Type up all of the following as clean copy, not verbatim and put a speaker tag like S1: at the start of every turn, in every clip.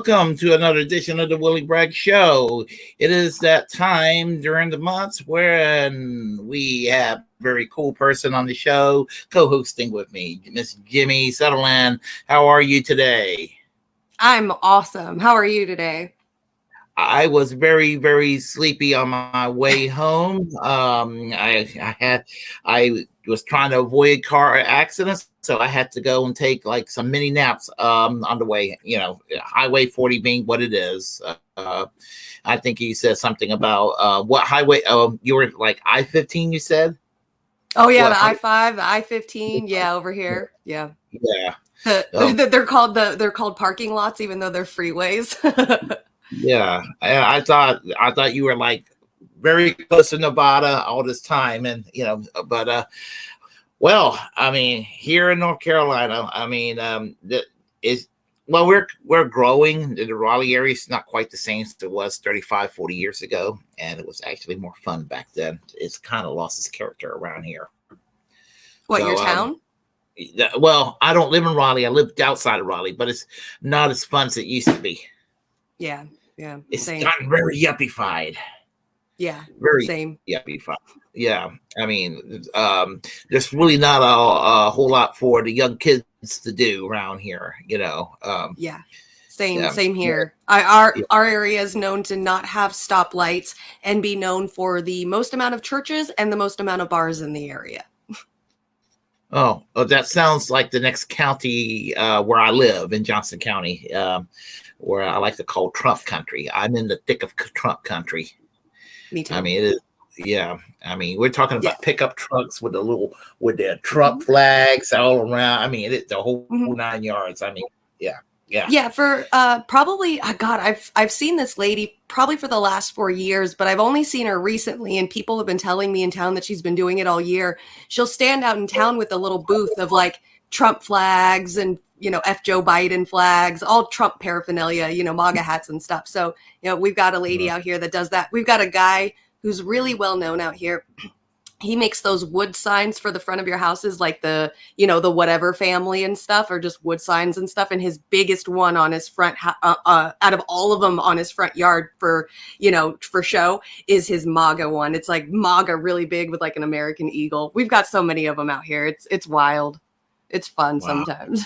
S1: welcome to another edition of the Willy Bragg Show. It is that time during the months when we have a very cool person on the show co-hosting with me, Miss Jimi Sunderland. How are you today?
S2: I'm awesome. How are you today?
S1: I was very, very sleepy on my way home. I was trying to avoid car accidents, so I had to go and take like some mini naps on the way. You know, Highway 40 being what it is. I think you said something about what highway? You were like I-15. You said?
S2: Oh yeah, the I-5, the I-15. Yeah, over here. Yeah.
S1: Yeah.
S2: They're called parking lots, even though they're freeways.
S1: Yeah, I thought you were like very close to Nevada all this time, and but well, I mean, here in North Carolina, I mean, we're growing. The Raleigh area is not quite the same as it was 35, 40 years ago, and it was actually more fun back then. It's kind of lost its character around here.
S2: What, your town?
S1: Well, I don't live in Raleigh. I lived outside of Raleigh, but it's not as fun as it used to be.
S2: Yeah.
S1: It's gotten very yuppified.
S2: Yeah,
S1: very
S2: same.
S1: Yuppified. Yeah, I mean, there's really not a whole lot for the young kids to do around here.
S2: Yeah, same here. Our area is known to not have stoplights and be known for the most amount of churches and the most amount of bars in the area.
S1: Oh, that sounds like the next county where I live in Johnson County, where I like to call Trump country. I'm in the thick of Trump country.
S2: Me too.
S1: I mean, it is. Yeah, I mean, we're talking about pickup trucks with their Trump flags all around. I mean, it's the whole 9 yards. I mean, yeah. For
S2: probably, God, I've seen this lady probably for the last 4 years, but I've only seen her recently, and people have been telling me in town that she's been doing it all year. She'll stand out in town with a little booth of like Trump flags and F Joe Biden flags, all Trump paraphernalia, MAGA hats and stuff. So we've got a lady out here that does that. We've got a guy who's really well known out here. He makes those wood signs for the front of your houses, like the whatever family and stuff, or just wood signs and stuff. And his biggest one on his front, out of all of them on his front yard for show, is his MAGA one. It's like MAGA really big with like an American eagle. We've got so many of them out here. It's wild. It's fun sometimes.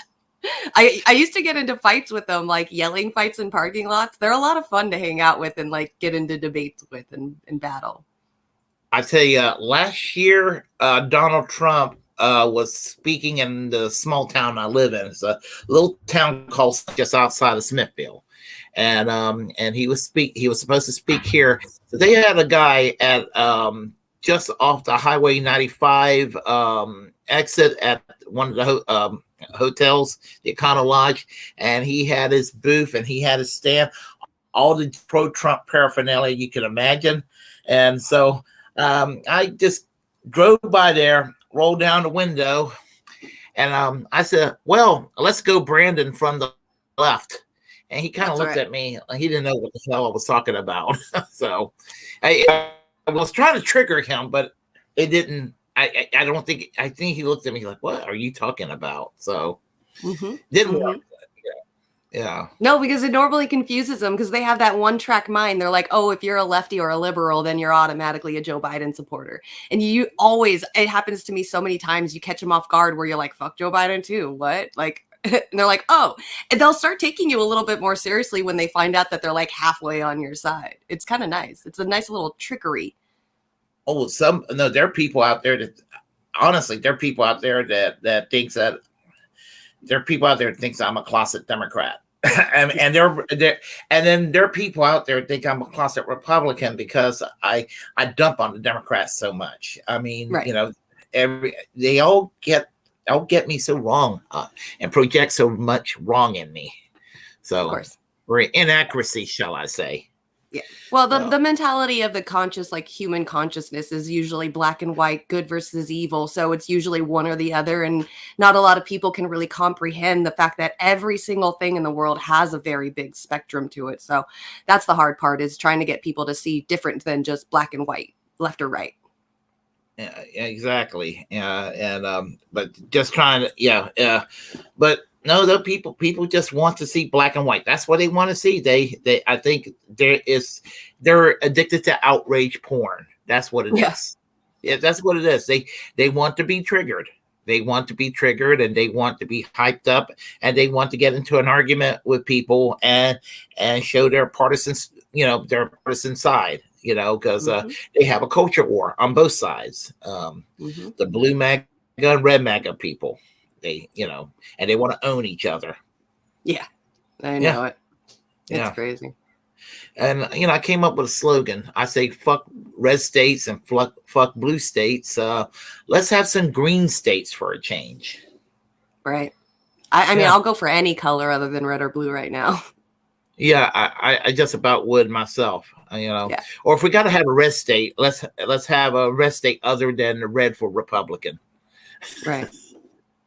S2: I used to get into fights with them, like yelling fights in parking lots. They're a lot of fun to hang out with and like get into debates with and battle.
S1: I tell you, last year, Donald Trump was speaking in the small town I live in. It's a little town called just outside of Smithville, and he was supposed to speak here. So they had a guy at just off the Highway 95 exit at one of the hotels, the Econo Lodge, and he had his booth and he had his stand, all the pro-Trump paraphernalia you can imagine, and so. I just drove by there, rolled down the window, and I said, well, let's go Brandon from the left. And he kind of looked at me. He didn't know what the hell I was talking about. So I was trying to trigger him, but it didn't. I think he looked at me like, what are you talking about? So didn't work. Yeah.
S2: No, because it normally confuses them because they have that one track mind. They're like, oh, if you're a lefty or a liberal, then you're automatically a Joe Biden supporter. And it happens to me so many times, you catch them off guard where you're like, fuck Joe Biden too. What? Like, and they're like, oh, and they'll start taking you a little bit more seriously when they find out that they're like halfway on your side. It's kind of nice. It's a nice little trickery.
S1: Oh, there are people out there that, honestly, there are people out there that thinks that, there are people out there that thinks I'm a closet Democrat. and then there are people out there that think I'm a closet Republican because I dump on the Democrats so much. I mean, they all get me so wrong and project so much wrong in me. So, of course, inaccuracy, shall I say?
S2: Yeah. Well, the mentality of the conscious, like human consciousness, is usually black and white, good versus evil. So it's usually one or the other. And not a lot of people can really comprehend the fact that every single thing in the world has a very big spectrum to it. So that's the hard part, is trying to get people to see different than just black and white, left or right.
S1: Yeah, exactly. But just trying to, but No, the people just want to see black and white. That's what they want to see. I think they're addicted to outrage porn. That's what it is. Yeah, that's what it is. They want to be triggered. They want to be triggered, and they want to be hyped up, and they want to get into an argument with people and show their partisans, their partisan side, because they have a culture war on both sides. The blue MAGA and red MAGA people, and they want to own each other.
S2: Yeah, I know it. It's crazy.
S1: And I came up with a slogan. I say, "Fuck red states and fuck blue states. Let's have some green states for a change."
S2: Right. I mean, I'll go for any color other than red or blue right now.
S1: Yeah, I just about would myself. Or if we got to have a red state, let's have a red state other than the red for Republican.
S2: Right.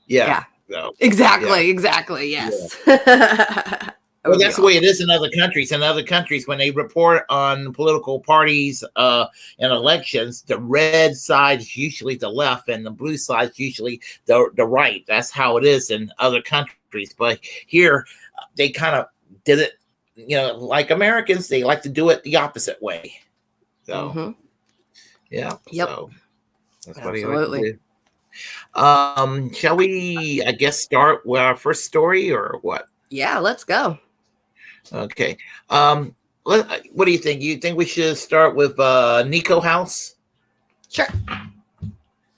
S1: Yeah.
S2: So, exactly. Yes. Yeah.
S1: Well, that's the way it is in other countries. In other countries, when they report on political parties in elections, the red side is usually the left, and the blue side is usually the right. That's how it is in other countries. But here, they kind of did it, like Americans, they like to do it the opposite way. So, yeah.
S2: Yep.
S1: So that's what they like to do. Shall we, I guess, start with our first story or what?
S2: Yeah, let's go.
S1: Okay. What do you think? You think we should start with Nico House?
S2: Sure.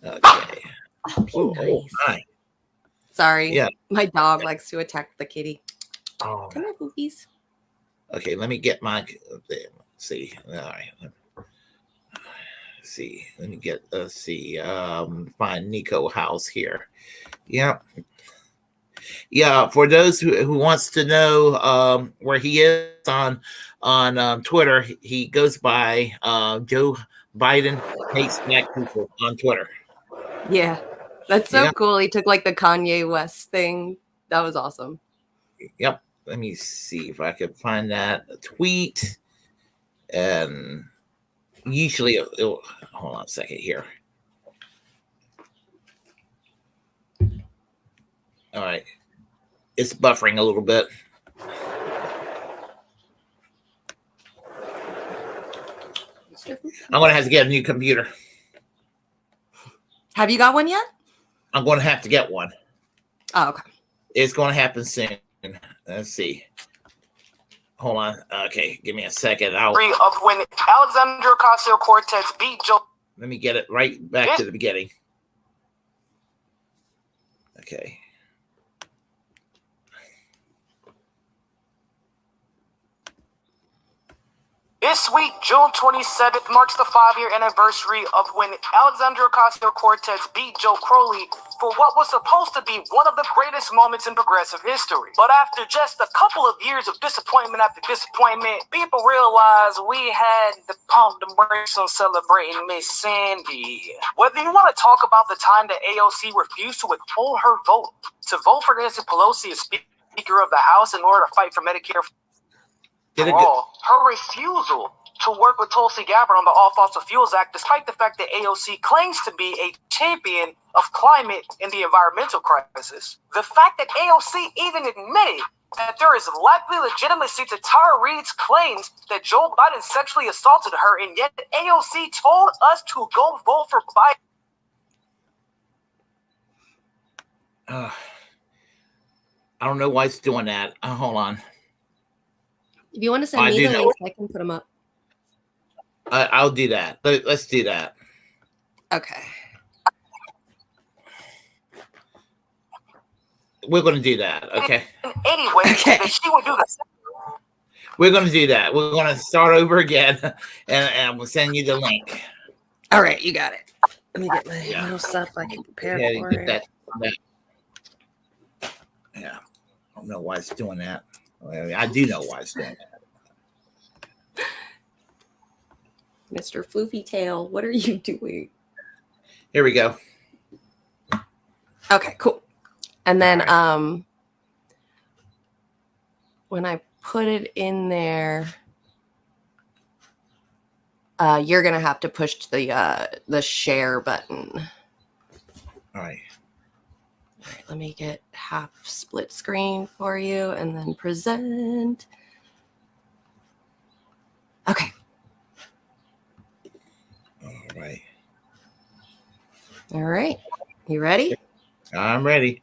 S1: Okay.
S2: Oh, nice.
S1: Hi.
S2: Sorry. Yeah. My dog likes to attack the kitty.
S1: Oh.
S2: Come here, Poopies.
S1: Okay, let me get my. Let's see. All right. Let's see. Let me get. Let's see. Find Nico House here. Yeah. Yeah, for those who wants to know where he is on Twitter, he goes by Joe Biden hates black people on Twitter.
S2: Yeah, that's so cool. He took like the Kanye West thing. That was awesome.
S1: Yep. Let me see if I can find that tweet. And usually, hold on a second here. All right. It's buffering a little bit. I'm going to have to get a new computer.
S2: Have you got one yet?
S1: I'm going to have to get one.
S2: Oh, okay.
S1: It's going to happen soon. Let's see. Hold on. Okay, give me a second.
S3: Of when Alexander Ocasio-Cortez beat Joe.
S1: Let me get it right back to the beginning. Okay.
S3: This week, June 27th, marks the 5-year anniversary of when Alexander Ocasio-Cortez beat Joe Crowley for what was supposed to be one of the greatest moments in progressive history. But after just a couple of years of disappointment after disappointment, people realized we had to pump the brakes on celebrating Miss Sandy. Whether you want to talk about the time that AOC refused to withhold her vote to vote for Nancy Pelosi as Speaker of the House in order to fight for Medicare for all, her refusal to work with Tulsi Gabbard on the All Fossil Fuels Act, despite the fact that AOC claims to be a champion of climate and the environmental crisis. The fact that AOC even admitted that there is likely legitimacy to Tara Reid's claims that Joe Biden sexually assaulted her, and yet AOC told us to go vote for Biden.
S1: I don't know why it's doing that. Hold on.
S2: If you want to send me the links, I can put them up.
S1: I'll do that. Let's do that.
S2: Okay.
S1: We're going to do that. Okay.
S3: Anyway, okay. She will do this.
S1: We're going to do that. We're going to start over again, and we'll send you the link.
S2: All right, you got it. Let me get my little stuff I can prepare for it.
S1: That. Yeah. I don't know why it's doing that. I do know why it's doing that.
S2: Mr. Floofy Tail, what are you doing?
S1: Here we go.
S2: Okay, cool. And then when I put it in there, you're gonna have to push the share button.
S1: All right.
S2: All right, let me get half split screen for you and then present. Okay.
S1: All right.
S2: All right. You ready?
S1: I'm ready.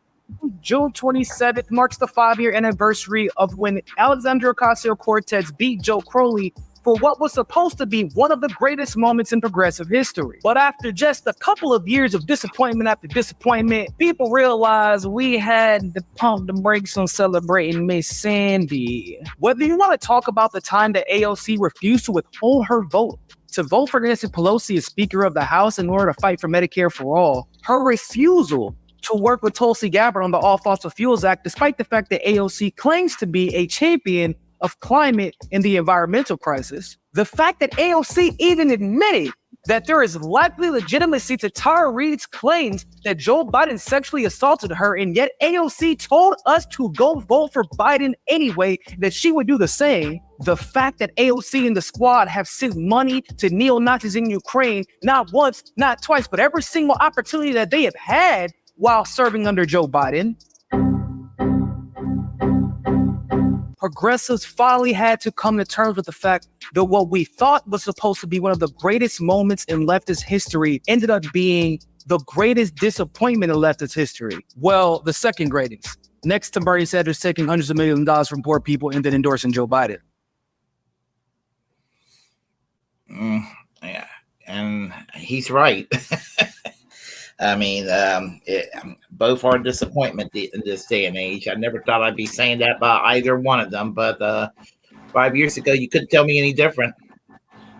S3: June 27th marks the 5-year anniversary of when Alexandria Ocasio-Cortez beat Joe Crowley for what was supposed to be one of the greatest moments in progressive history. But after just a couple of years of disappointment after disappointment, people realized we had to pump the brakes on celebrating Miss Sandy. Whether you want to talk about the time that AOC refused to withhold her vote to vote for Nancy Pelosi as Speaker of the House in order to fight for Medicare for all, her refusal to work with Tulsi Gabbard on the All Fossil Fuels Act, despite the fact that AOC claims to be a champion of climate and the environmental crisis, the fact that AOC even admitted that there is likely legitimacy to Tara Reid's claims that Joe Biden sexually assaulted her, and yet AOC told us to go vote for Biden anyway, that she would do the same. The fact that AOC and the squad have sent money to neo-Nazis in Ukraine, not once, not twice, but every single opportunity that they have had while serving under Joe Biden. Progressives finally had to come to terms with the fact that what we thought was supposed to be one of the greatest moments in leftist history ended up being the greatest disappointment in leftist history. Well, the second greatest, next to Bernie Sanders taking hundreds of millions of dollars from poor people and then endorsing Joe Biden.
S1: Yeah, and he's right. I mean, both are a disappointment in this day and age. I never thought I'd be saying that about either one of them, but 5 years ago, you couldn't tell me any different.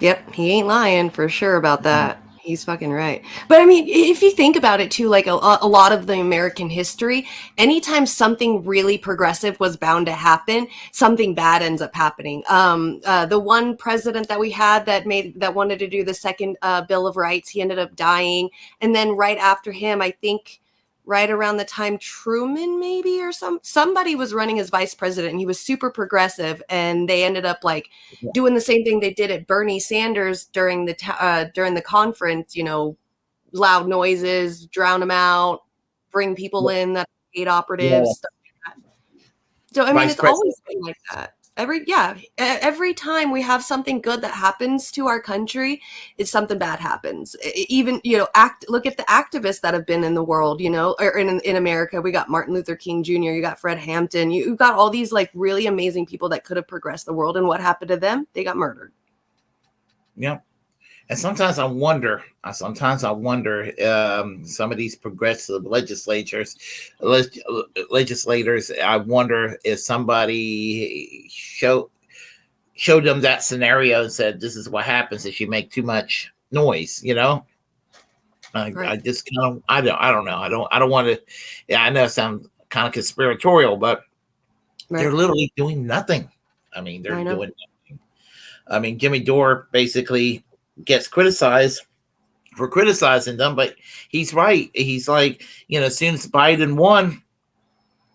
S2: Yep, he ain't lying for sure about that. He's fucking right. But I mean, if you think about it too, like a lot of the American history, anytime something really progressive was bound to happen, something bad ends up happening. The one president that we had that wanted to do the second Bill of Rights, he ended up dying. And then right after him, I think right around the time Truman maybe or somebody was running as vice president, and he was super progressive, and they ended up like doing the same thing they did at Bernie Sanders during the conference, you know, loud noises, drown them out, bring people in that hate operatives, stuff like that. So I mean, it's always been like that. Every time we have something good that happens to our country, it's something bad happens. Even, you know, look at the activists that have been in the world, you know, or in America. We got Martin Luther King Jr., you got Fred Hampton, you've got all these like really amazing people that could have progressed the world. And what happened to them? They got murdered.
S1: Yeah. And sometimes I wonder, some of these progressive legislators, I wonder if somebody showed them that scenario and said, this is what happens if you make too much noise, you know? Right. I just kind of, I don't know. I don't want to, I know it sounds kind of conspiratorial, but they're literally doing nothing. I mean, they're doing nothing. I mean, Jimmy Dore basically gets criticized for criticizing them, but he's right. He's like, you know, as soon as Biden won,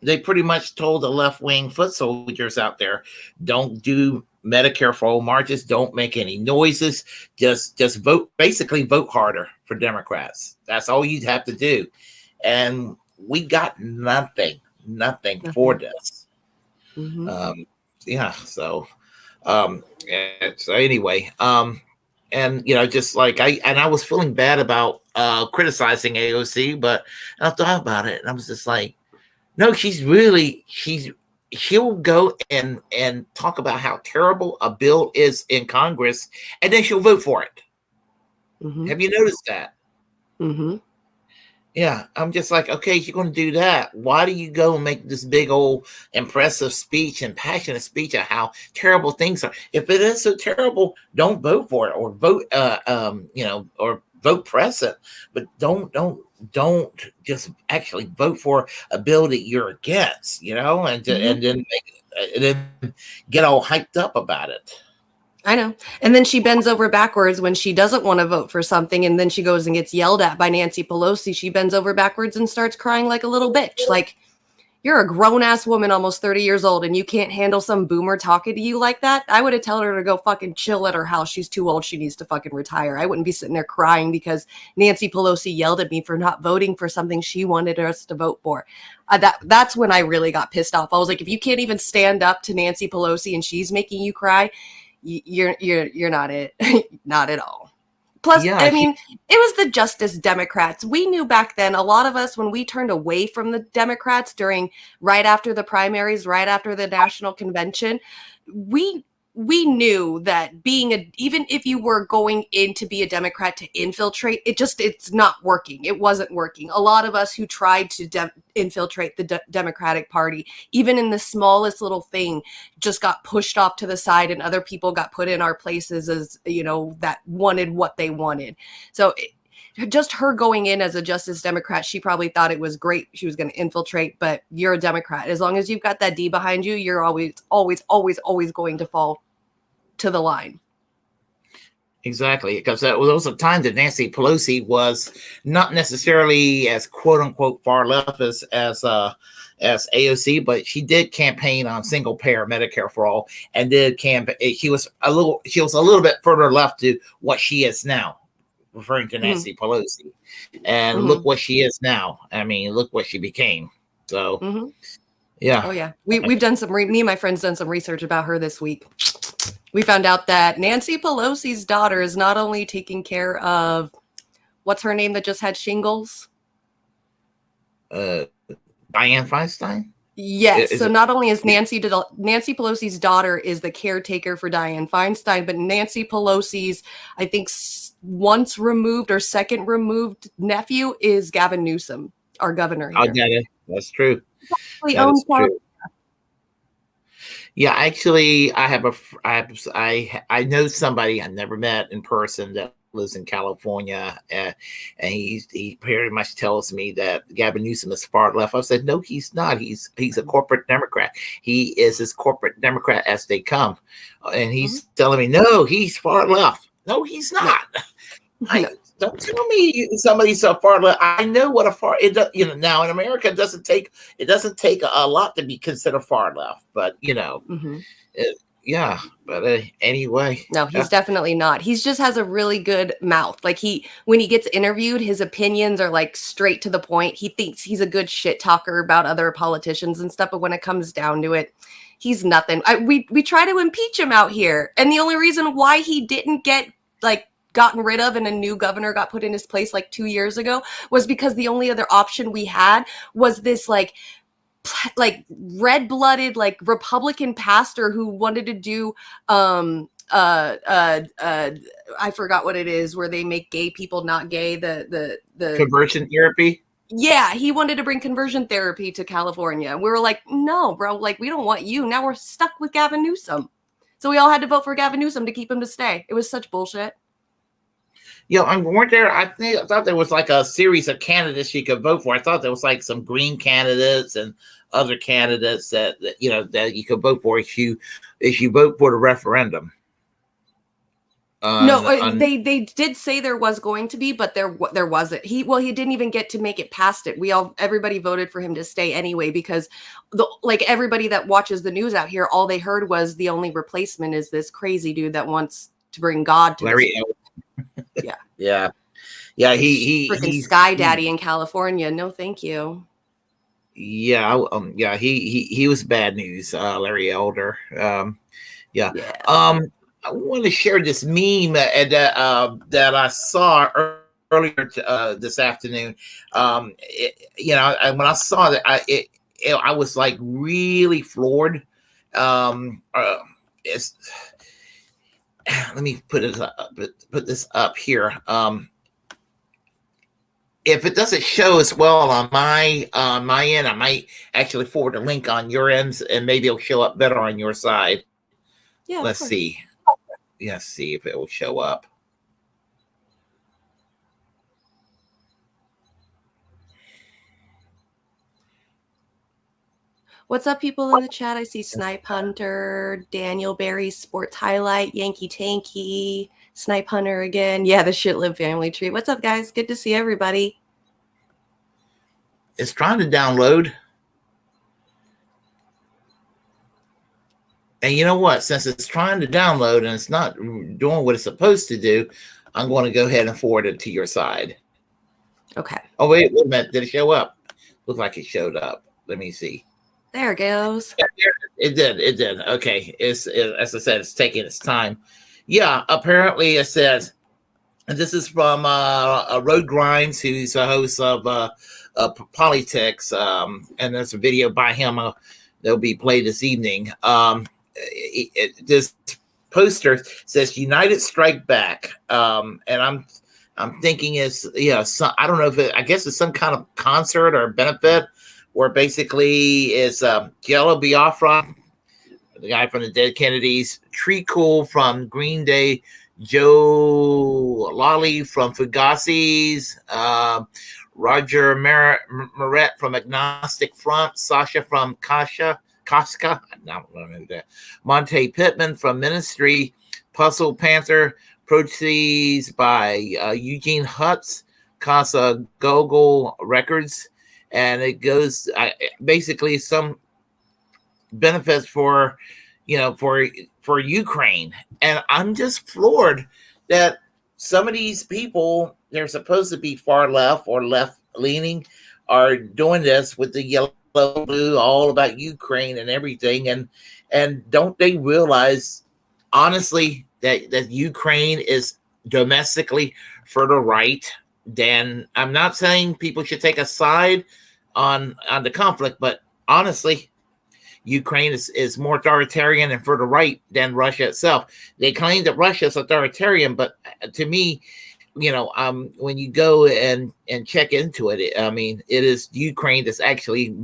S1: they pretty much told the left-wing foot soldiers out there, don't do Medicare for all marches, don't make any noises, just vote, basically vote harder for Democrats. That's all you'd have to do. And we got nothing for this.
S2: Mm-hmm.
S1: So anyway, and you know, just like I was feeling bad about criticizing AOC, but I thought about it and I was just like, no, she'll go and talk about how terrible a bill is in Congress, and then she'll vote for it.
S2: Mm-hmm.
S1: Have you noticed that?
S2: Mm-hmm.
S1: Yeah, I'm just like, okay, you're going to do that. Why do you go and make this big old impressive speech and passionate speech of how terrible things are? If it is so terrible, don't vote for it, or vote, or vote press it. But don't just actually vote for a bill that you're against, you know, and then get all hyped up about it.
S2: I know. And then she bends over backwards when she doesn't want to vote for something, and then she goes and gets yelled at by Nancy Pelosi. She bends over backwards and starts crying like a little bitch. Like, You're a grown-ass woman, almost 30 years old, and you can't handle some boomer talking to you like that? I would have told her to go fucking chill at her house. She's too old. She needs to fucking retire. I wouldn't be sitting there crying because Nancy Pelosi yelled at me for not voting for something she wanted us to vote for. That's when I really got pissed off. I was like, if you can't even stand up to Nancy Pelosi and she's making you cry, you're not it. Not at all. Plus,
S1: Yeah,
S2: I mean, it was the Justice Democrats. We knew back then, a lot of us, when we turned away from the Democrats right after the primaries, right after the national convention, we knew that even if you were going in to be a Democrat to infiltrate, it's not working. It wasn't working. A lot of us who tried to infiltrate the Democratic Party, even in the smallest little thing, just got pushed off to the side, and other people got put in our places as, that wanted what they wanted. So just her going in as a Justice Democrat, she probably thought it was great. She was going to infiltrate, but you're a Democrat. As long as you've got that D behind you, you're always, always, always, always going to fall to the line.
S1: Exactly, because there was a time that Nancy Pelosi was not necessarily as quote unquote far left as AOC, but she did campaign on single payer Medicare for all, and did campaign. She was a little bit further left to what she is now, referring to Nancy Pelosi, and look what she is now. I mean, look what she became. So, yeah.
S2: Oh yeah, we've done me and my friends done some research about her this week. We found out that Nancy Pelosi's daughter is not only taking care of, what's her name that just had shingles?
S1: Dianne Feinstein?
S2: Yes. So not only is Nancy Pelosi's daughter is the caretaker for Dianne Feinstein, but Nancy Pelosi's, I think, once removed or second removed nephew is Gavin Newsom, our governor here.
S1: Oh, yeah, that's true.
S2: He owns true.
S1: Yeah, actually, I know somebody I never met in person that lives in California, and he pretty much tells me that Gavin Newsom is far left. I said, no, he's not. He's a corporate Democrat. He is as corporate Democrat as they come, and he's telling me, no, he's far left. No, he's not. Don't tell me somebody's so far left. I know what a far. Now in America, it doesn't take a lot to be considered far left, but yeah. But anyway,
S2: no, he's definitely not. He just has a really good mouth. Like when he gets interviewed, his opinions are like straight to the point. He thinks he's a good shit talker about other politicians and stuff, but when it comes down to it, he's nothing. We try to impeach him out here, and the only reason why he didn't get gotten rid of and a new governor got put in his place 2 years ago was because the only other option we had was this red-blooded Republican pastor who wanted to do I forgot what it is, where they make gay people not gay, the
S1: conversion therapy.
S2: Yeah, he wanted to bring conversion therapy to California. We were like, no, bro, we don't want you. Now we're stuck with Gavin Newsom. So we all had to vote for Gavin Newsom to keep him to stay. It was such bullshit.
S1: Weren't there? I thought there was a series of candidates you could vote for. I thought there was some green candidates and other candidates that you could vote for if you vote for the referendum.
S2: They did say there was going to be, but there wasn't. He didn't even get to make it past it. Everybody voted for him to stay anyway, because everybody that watches the news out here, all they heard was the only replacement is this crazy dude that wants to bring God to
S1: Larry. Yeah. He's
S2: Sky Daddy in California. No, thank you.
S1: Yeah. He was bad news. Larry Elder. I want to share this meme that I saw earlier this afternoon. When I saw that, I was really floored. Let me put this up here. If it doesn't show as well on my end, I might actually forward a link on your ends, and maybe it'll show up better on your side.
S2: Yeah.
S1: Let's see. Yeah, see if it will show up.
S2: What's up, people in the chat? I see Snipe Hunter, Daniel Berry, Sports Highlight, Yankee Tanky, Snipe Hunter again. Yeah, the Shit Live family tree. What's up, guys? Good to see everybody.
S1: It's trying to download. And you know what? Since it's trying to download and it's not doing what it's supposed to do, I'm going to go ahead and forward it to your side.
S2: Okay.
S1: Oh, wait a minute. Did it show up? Looks like it showed up. Let me see.
S2: There it goes.
S1: It did. It did. Okay. As I said, it's taking its time. Yeah. Apparently, it says, and this is from Road Grimes, who's a host of Politics, and there's a video by him that'll be played this evening. This poster says "United Strike Back," and I'm thinking it's I don't know if I guess it's some kind of concert or benefit where basically it's Jello Biafra, the guy from the Dead Kennedys, Treacle from Green Day, Joe Lally from Fugazi's, Roger Moret from Agnostic Front, Sasha from Casca, I don't know that, Monte Pittman from Ministry, Puzzle Panther, proceeds by Eugene Hutz, Casa Gogol Records, and it goes basically some benefits for Ukraine. And I'm just floored that some of these people, they're supposed to be far left or left leaning, are doing this with the yellow blue, all about Ukraine and everything. And don't they realize, honestly, that Ukraine is domestically further right than, I'm not saying people should take a side on the conflict, but honestly, Ukraine is more authoritarian and further right than Russia itself. They claim that Russia is authoritarian, but to me, when you go and check into it, I mean, it is Ukraine that's actually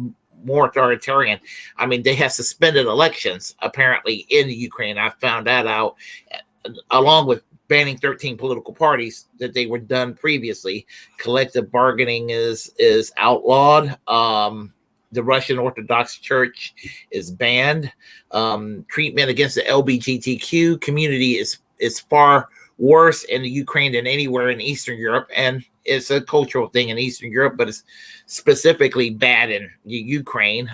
S1: more authoritarian. I mean, they have suspended elections apparently in the Ukraine. I found that out, along with banning 13 political parties that they were done previously. Collective bargaining is outlawed. The Russian Orthodox Church is banned. Treatment against the LGBTQ community is far worse in the Ukraine than anywhere in Eastern Europe, and it's a cultural thing in Eastern Europe, but it's specifically bad in Ukraine.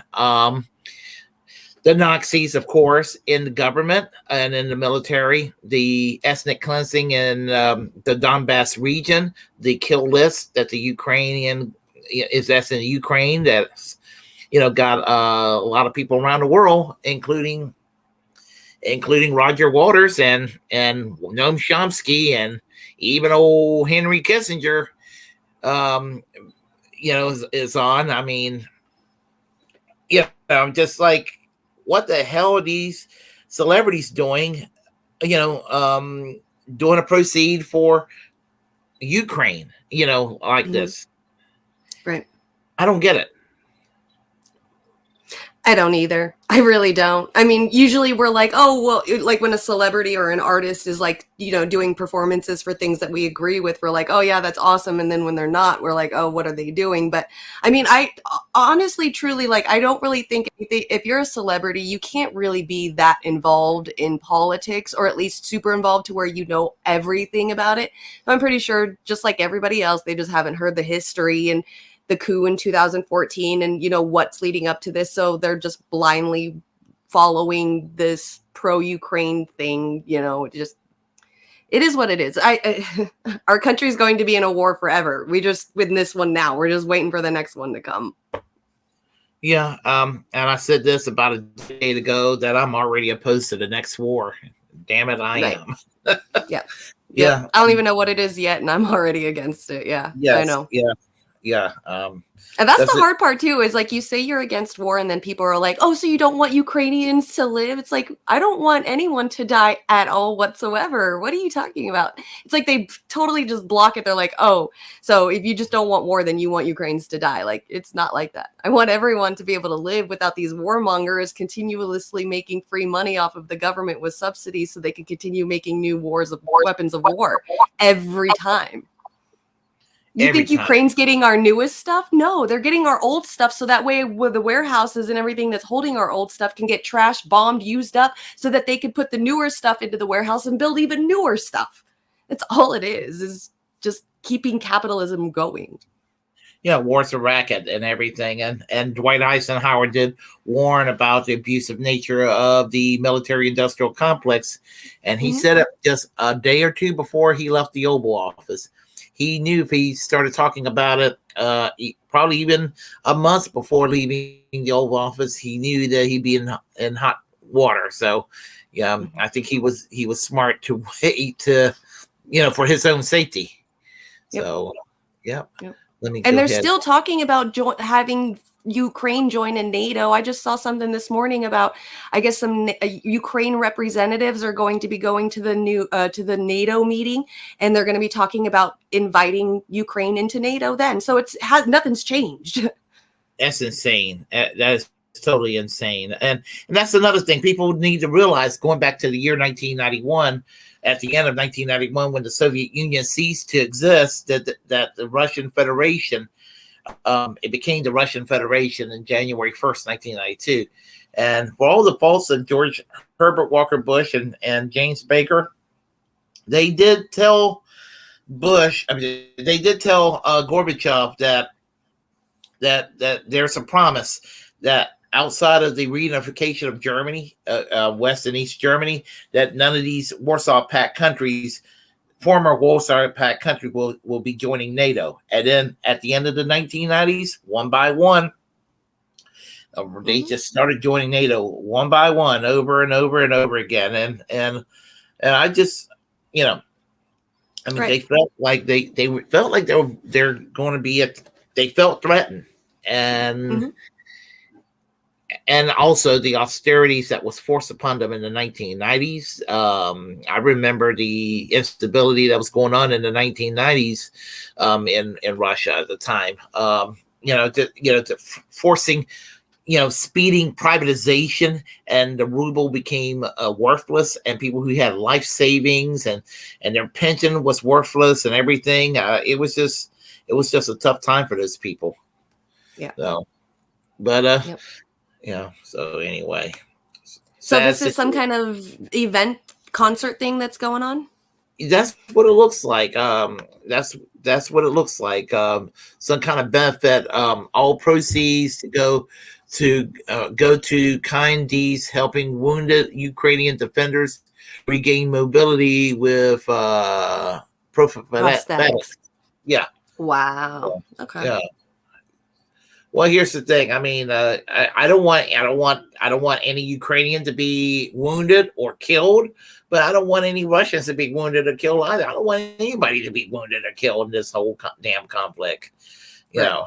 S1: The Nazis, of course, in the government and in the military, the ethnic cleansing in the Donbass region, the kill list that the Ukrainian that's in Ukraine, that's got a lot of people around the world, including Roger Waters and Noam Chomsky and even old Henry Kissinger, is on. I mean, I'm just like, what the hell are these celebrities doing? Doing a proceed for Ukraine, like this.
S2: Right.
S1: I don't get it.
S2: I don't either. I really don't. I mean, usually we're like, oh, well, like when a celebrity or an artist is like, doing performances for things that we agree with, we're like, oh yeah, that's awesome. And then when they're not, we're like, oh, what are they doing? But I mean, I honestly, truly, like, I don't really think if you're a celebrity, you can't really be that involved in politics, or at least super involved to where you know everything about it. I'm pretty sure, just like everybody else, they just haven't heard the history and the coup in 2014 and what's leading up to this, so they're just blindly following this pro-Ukraine thing. Just, it is what it is. Our country's going to be in a war forever. We just win this one now. We're just waiting for the next one to come.
S1: Yeah, and I said this about a day ago, that I'm already opposed to the next war. Damn it, I am.
S2: Yeah.
S1: Yeah.
S2: I don't even know what it is yet, and I'm already against it. Yeah.
S1: Yes,
S2: I know.
S1: Yeah. Yeah.
S2: And that's the hard part too, is like, you say you're against war and then people are like, oh, so you don't want Ukrainians to live? It's like, I don't want anyone to die at all whatsoever. What are you talking about? It's like they totally just block it. They're like, oh, so if you just don't want war, then you want Ukrainians to die. Like, it's not like that. I want everyone to be able to live without these warmongers continuously making free money off of the government with subsidies so they can continue making new weapons of war every time. You think Ukraine's getting our newest stuff? No, they're getting our old stuff, so that way with the warehouses and everything that's holding our old stuff can get trashed, bombed, used up, so that they can put the newer stuff into the warehouse and build even newer stuff. That's all it is just keeping capitalism going.
S1: war's a racket and everything. And Dwight Eisenhower did warn about the abusive nature of the military-industrial complex, and he said it just a day or two before he left the Oval Office. He knew if he started talking about it, probably even a month before leaving the Oval Office, he knew that he'd be in hot water. So, yeah, I think he was smart to wait to, for his own safety.
S2: Yep.
S1: So, yeah.
S2: Yep.
S1: And
S2: they're still talking about having Ukraine join in NATO. I just saw something this morning about, I guess, some Ukraine representatives are going to be going to the NATO meeting, and they're going to be talking about inviting Ukraine into NATO then. So nothing's changed.
S1: That's insane. That is totally insane. And that's another thing people need to realize, going back to the year 1991, at the end of 1991, when the Soviet Union ceased to exist, that the Russian Federation, it became the Russian Federation in January 1st, 1992. And for all the faults of George Herbert Walker Bush and James Baker, they did tell Gorbachev that there's a promise that outside of the reunification of Germany, West and East Germany, that none of these Warsaw Pact countries, former Warsaw Pact countries, will be joining NATO. And then at the end of the 1990s, one by one, they just started joining NATO one by one, over and over and over again. And I just, they felt like they felt like they're going to be they felt threatened. And also the austerities that was forced upon them in the 1990s. I remember the instability that was going on in the 1990s in Russia at the time. Forcing, speeding privatization, and the ruble became worthless, and people who had life savings and their pension was worthless and everything. It was just a tough time for those people.
S2: Yeah.
S1: So, but
S2: yep.
S1: Yeah. So anyway.
S2: So this is some kind of event concert thing that's going on?
S1: That's what it looks like. That's what it looks like. Some kind of benefit. All proceeds to go to kind deeds helping wounded Ukrainian defenders regain mobility with prosthetics. Yeah.
S2: Wow. Okay.
S1: Yeah. Well, here's the thing. I mean, I don't want any Ukrainian to be wounded or killed, but I don't want any Russians to be wounded or killed either. I don't want anybody to be wounded or killed in this whole damn conflict. Yeah.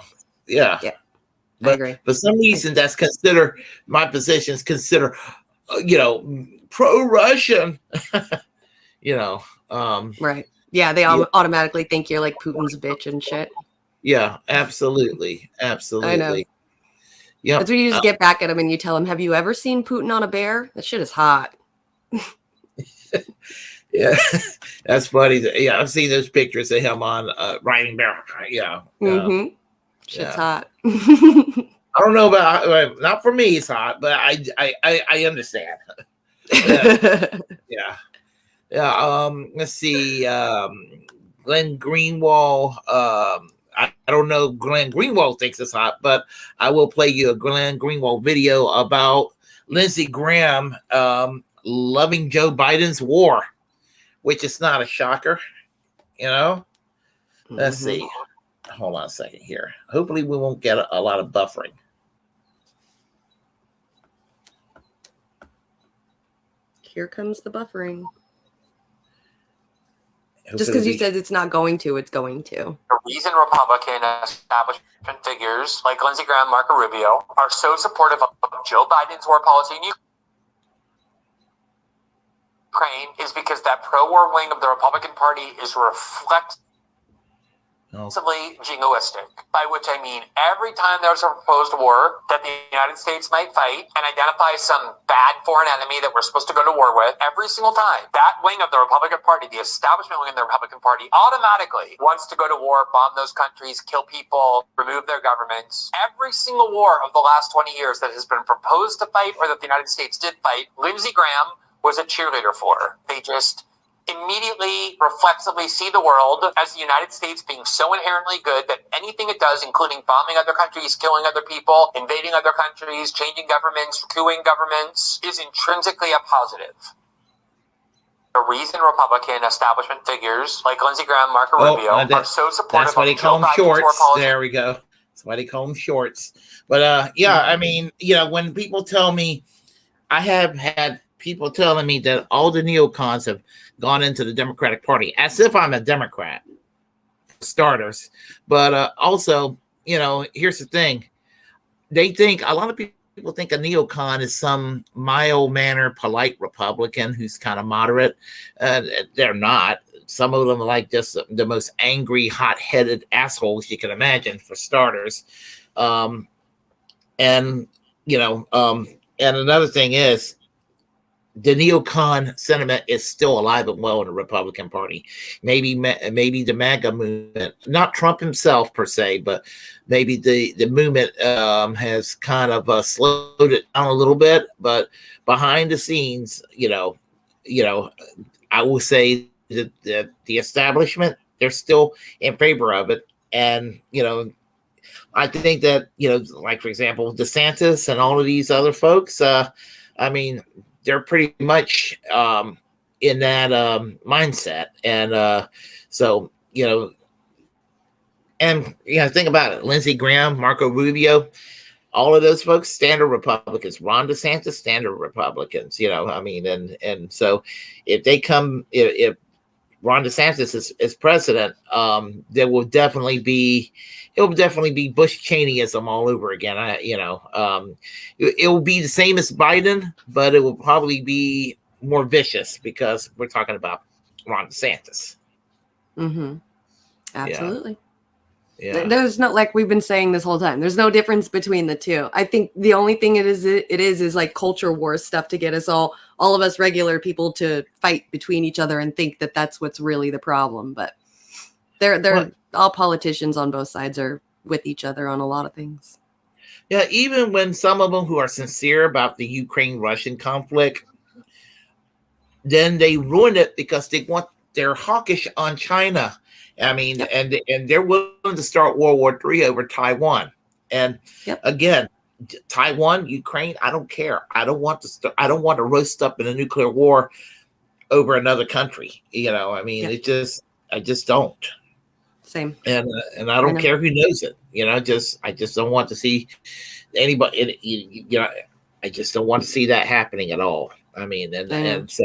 S2: I agree.
S1: For some reason, that's considered, my position is considered, pro-Russian.
S2: Right. Yeah, they automatically think you're like Putin's bitch and shit.
S1: Yeah, absolutely.
S2: I know.
S1: Yeah.
S2: That's when you just get back at him and you tell him, have you ever seen Putin on a bear? That shit is hot.
S1: Yeah, that's funny. Yeah, I've seen those pictures of him on riding bear. Yeah.
S2: Shit's hot.
S1: I don't know about, not for me it's hot, but I understand. Yeah. Let's see. Glenn Greenwald. I don't know if Glenn Greenwald thinks it's hot, but I will play you a Glenn Greenwald video about Lindsey Graham loving Joe Biden's war, which is not a shocker, Let's see. Hold on a second here. Hopefully we won't get a lot of buffering.
S2: Here comes the buffering. Just because you said it's not going to, it's going to.
S3: The reason Republican establishment figures like Lindsey Graham, Marco Rubio are so supportive of Joe Biden's war policy in Ukraine is because that pro-war wing of the Republican Party is reflexively jingoistic, by which I mean every time there's a proposed war that the United States might fight and identify some bad foreign enemy that we're supposed to go to war with, every single time, that wing of the Republican Party, the establishment wing of the Republican Party, automatically wants to go to war, bomb those countries, kill people, remove their governments. Every single war of the last 20 years that has been proposed to fight or that the United States did fight, Lindsey Graham was a cheerleader for. They just
S4: immediately, reflexively see the world as the United States being so inherently good that anything it does, including bombing other countries, killing other people, invading other countries, changing governments, coupping governments, is intrinsically a positive. The reason Republican establishment figures like Lindsey Graham, Marco Rubio are so supportive
S1: that's why they
S4: of
S1: call
S4: Joe
S1: them
S4: Biden's
S1: shorts.
S4: war policy.
S1: There we go. That's why they call them shorts. But yeah, I mean, you know, when people tell me, I have had people telling me that all the neocons have gone into the Democratic Party, as if I'm a Democrat, for starters. But also, you know, here's the thing. They think, a lot of people think a neocon is some mild-mannered, polite Republican who's kind of moderate. They're not. Some of them are like just the most angry, hot-headed assholes you can imagine, for starters. And, you know, and another thing is, the neocon sentiment is still alive and well in the Republican Party. Maybe the MAGA movement, not Trump himself per se, but maybe the movement has kind of slowed it down a little bit. But behind the scenes, you know, I will say that the establishment, they're still in favor of it. And, you know, I think that, you know, like, for example, DeSantis and all of these other folks, I mean, they're pretty much in that mindset. And so, you know, and, you know, think about it. Lindsey Graham, Marco Rubio, all of those folks, standard Republicans. Ron DeSantis, standard Republicans, you know, I mean, and so if they come, if Ron DeSantis is president, there will definitely be, it will definitely be Bush Cheneyism all over again. It will be the same as Biden, but it will probably be more vicious because we're talking about Ron DeSantis.
S2: Mm-hmm. Absolutely.
S1: Yeah.
S2: There's no, like we've been saying this whole time, there's no difference between the two. I think the only thing it is like culture war stuff to get us all of us regular people to fight between each other and think that that's what's really the problem. But they're all politicians on both sides are with each other on a lot of things.
S1: Yeah, even when some of them who are sincere about the Ukraine-Russian conflict, then they ruin it because they're hawkish on China. I mean, yep. and they're willing to start World War III over Taiwan. And again, Taiwan, Ukraine, I don't care. I don't want to roast up in a nuclear war over another country. You know, I mean, I just don't.
S2: Same.
S1: And I don't care who knows it. You know, I just don't want to see anybody. You know, I just don't want to see that happening at all. I mean, and so,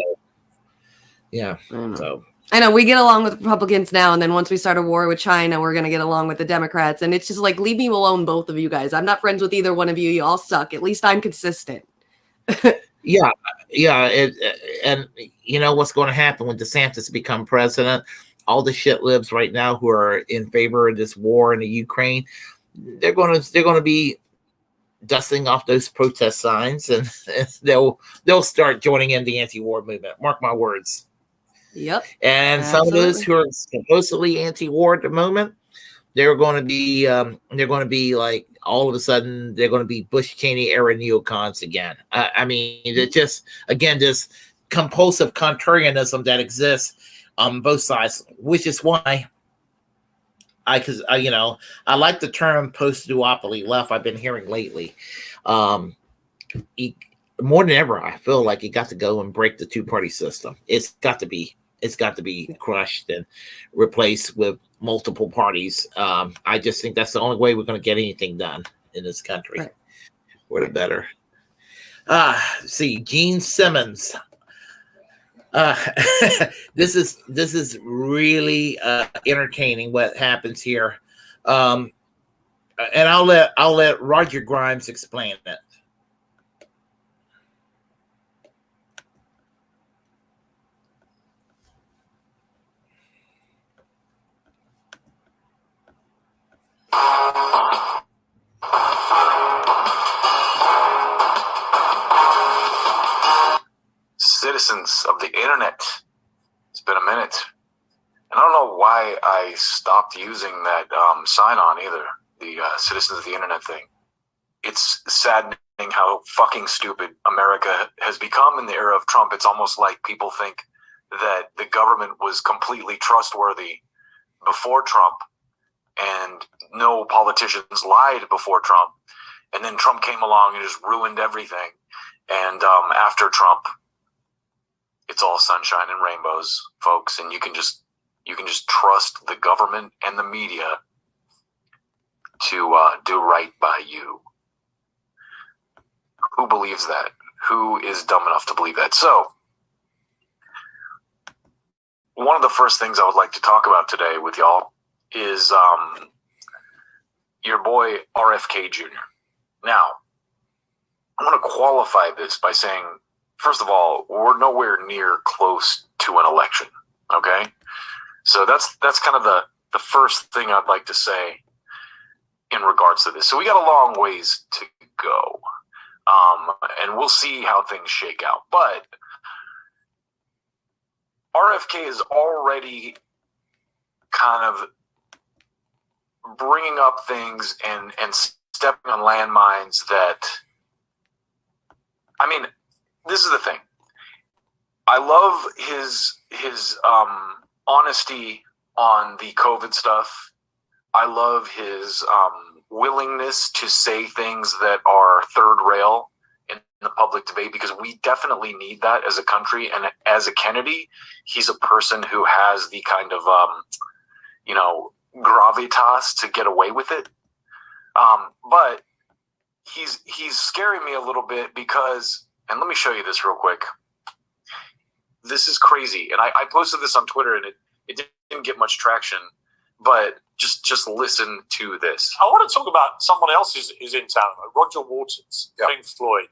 S1: yeah. So
S2: I know we get along with Republicans now, and then once we start a war with China, we're gonna get along with the Democrats, and it's just like, leave me alone, both of you guys. I'm not friends with either one of you. You all suck. At least I'm consistent.
S1: Yeah. And you know what's going to happen when DeSantis become president? All the shit libs right now who are in favor of this war in the Ukraine, they're going to be dusting off those protest signs, and they'll start joining in the anti-war movement. Mark my words.
S2: Yep.
S1: And some of those who are supposedly anti-war at the moment, they're going to be like, all of a sudden they're going to be Bush Cheney era neocons again. I mean, it's just, again, this compulsive contrarianism that exists on both sides, which is why I like the term post-duopoly left I've been hearing lately. More than ever, I feel like you got to go and break the two-party system. It's got to be crushed and replaced with multiple parties. I just think that's the only way we're going to get anything done in this country.
S2: Right.
S1: For the better. See, Gene Simmons. This is really entertaining what happens here, and I'll let Roger Grimes explain it.
S5: Citizens of the internet, it's been a minute, and I don't know why I stopped using that sign-on either, the citizens of the internet thing. It's saddening how fucking stupid America has become in the era of Trump. It's almost like people think that the government was completely trustworthy before Trump, and no politicians lied before Trump. And then Trump came along and just ruined everything. And after Trump, it's all sunshine and rainbows, folks. And you can just trust the government and the media to do right by you. Who believes that? Who is dumb enough to believe that? So, one of the first things I would like to talk about today with y'all is your boy RFK Jr. Now, I want to qualify this by saying, first of all, we're nowhere near close to an election, okay? So that's kind of the first thing I'd like to say in regards to this. So we got a long ways to go, and we'll see how things shake out. But RFK is already kind of bringing up things and stepping on landmines that, I mean, this is the thing. I love his honesty on the COVID stuff. I love his willingness to say things that are third rail in the public debate, because we definitely need that as a country. And as a Kennedy, he's a person who has the kind of, gravitas to get away with it. But he's scaring me a little bit because, and let me show you this real quick. This is crazy. And I posted this on Twitter, and it didn't get much traction, but just listen to this.
S6: I want to talk about someone else who's in town, Roger Waters, Pink Floyd.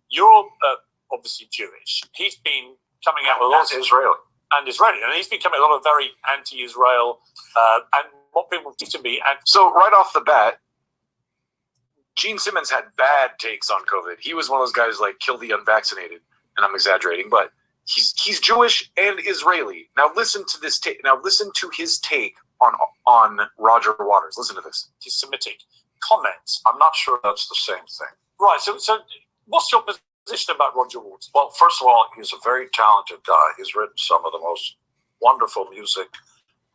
S6: You're obviously Jewish. He's been coming out with lots of
S5: Israeli.
S6: And he's been coming a lot of very anti-Israel and what people think to be.
S5: So right off the bat, Gene Simmons had bad takes on COVID. He was one of those guys like kill the unvaccinated, and I'm exaggerating, but he's Jewish and Israeli. Now listen to this take. Now listen to his take on Roger Waters. Listen to this.
S6: His Semitic comments.
S7: I'm not sure that's the same thing.
S6: Right. So what's your position about Roger Waters?
S7: Well, first of all, he's a very talented guy. He's written some of the most wonderful music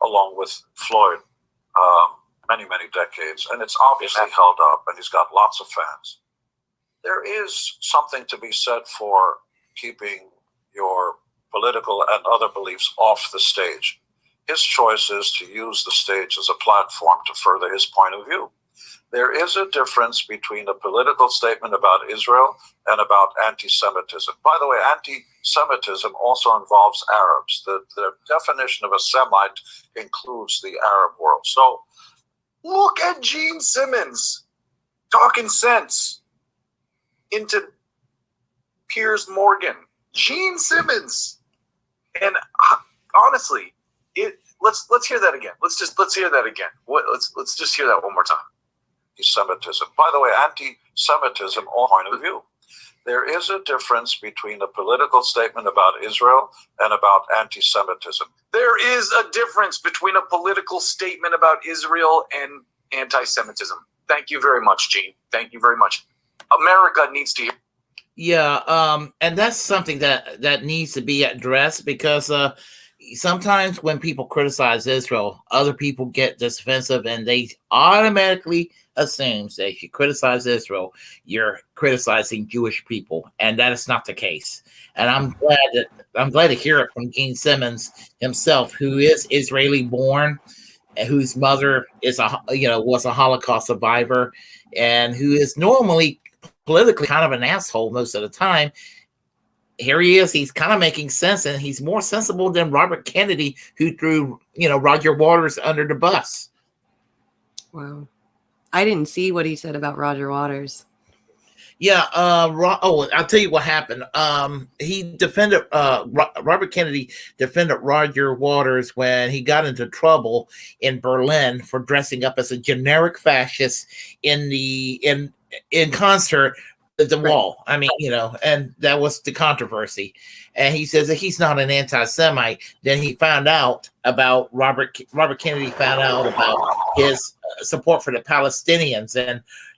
S7: along with Floyd, many, many decades. And it's obviously held up, and he's got lots of fans. There is something to be said for keeping your political and other beliefs off the stage. His choice is to use the stage as a platform to further his point of view. There is a difference between a political statement about Israel and about anti-Semitism. By the way, anti-Semitism also involves Arabs. The definition of a Semite includes the Arab world. So
S5: look at Gene Simmons talking sense into Piers Morgan. Gene Simmons. And honestly, let's hear that again. Let's hear that again. Let's just hear that one more time.
S7: Anti-Semitism. By the way, anti-Semitism, all point of view. There is a difference between a political statement about Israel and about anti-Semitism.
S5: There is a difference between a political statement about Israel and anti-Semitism. Thank you very much, Gene. Thank you very much. America needs to hear.
S1: Yeah, and that's something that needs to be addressed, because sometimes when people criticize Israel, other people get defensive and they automatically assume that if you criticize Israel, you're criticizing Jewish people, and that is not the case. And I'm glad to hear it from Gene Simmons himself, who is Israeli born, whose mother is was a Holocaust survivor, and who is normally politically kind of an asshole most of the time. Here he is. He's kind of making sense, and he's more sensible than Robert Kennedy, who threw, Roger Waters under the bus.
S2: Wow. I didn't see what he said about Roger Waters.
S1: Yeah. I'll tell you what happened. He defended, Robert Kennedy defended Roger Waters when he got into trouble in Berlin for dressing up as a generic fascist in concert at the wall. I mean, and that was the controversy. And he says that he's not an anti-Semite. Then he found out about Robert Kennedy found out about his support for the Palestinians,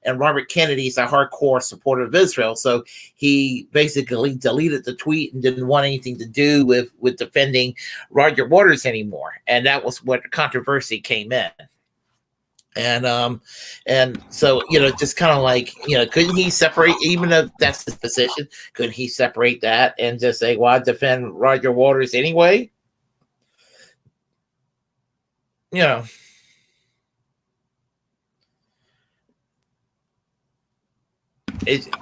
S1: and Robert Kennedy's a hardcore supporter of Israel, so he basically deleted the tweet and didn't want anything to do with defending Roger Waters anymore, and that was where the controversy came in. And so, just kind of like, couldn't he separate, even if that's his position, couldn't he separate that and just say, well, I defend Roger Waters anyway?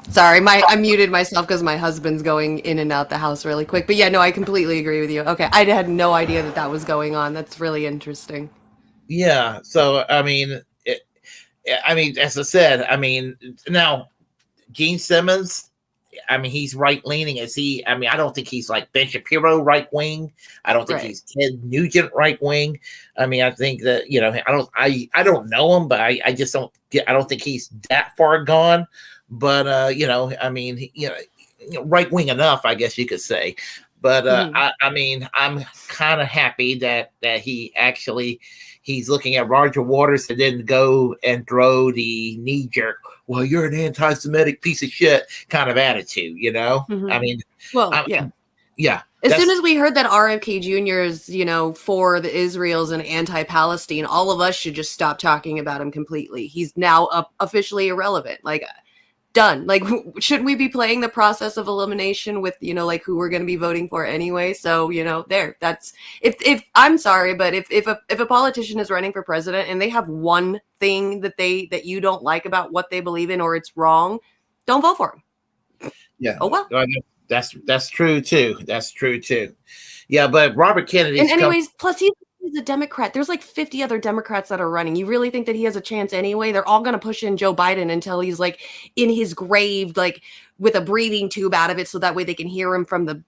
S2: Sorry, I muted myself because my husband's going in and out the house really quick. But yeah, no, I completely agree with you. Okay, I had no idea that was going on. That's really interesting.
S1: Yeah. So, I mean, as I said, now Gene Simmons, he's right leaning. I don't think he's like Ben Shapiro right wing. I don't think he's Ted Nugent right wing. I think that, I don't know him, but I just don't think he's that far gone. But, right wing enough, I guess you could say. But I'm kind of happy that he's looking at Roger Waters and didn't go and throw the knee jerk, well, you're an anti-Semitic piece of shit kind of attitude,
S2: Mm-hmm.
S1: Yeah.
S2: As soon as we heard that RFK Jr. is, for the Israels and anti-Palestine, all of us should just stop talking about him completely. He's now officially irrelevant. Like, done. Like, shouldn't we be playing the process of elimination with, like who we're going to be voting for anyway? So, that's if I'm sorry, but if a politician is running for president and they have one thing that you don't like about what they believe in, or it's wrong, don't vote for him.
S1: Yeah.
S2: Oh, well.
S1: That's true too. That's true too. Yeah. But Robert Kennedy.
S2: And anyways, plus he's a Democrat. There's like 50 other Democrats that are running. You really think that he has a chance anyway? They're all going to push in Joe Biden until he's like in his grave, like with a breathing tube out of it, so that way they can hear him from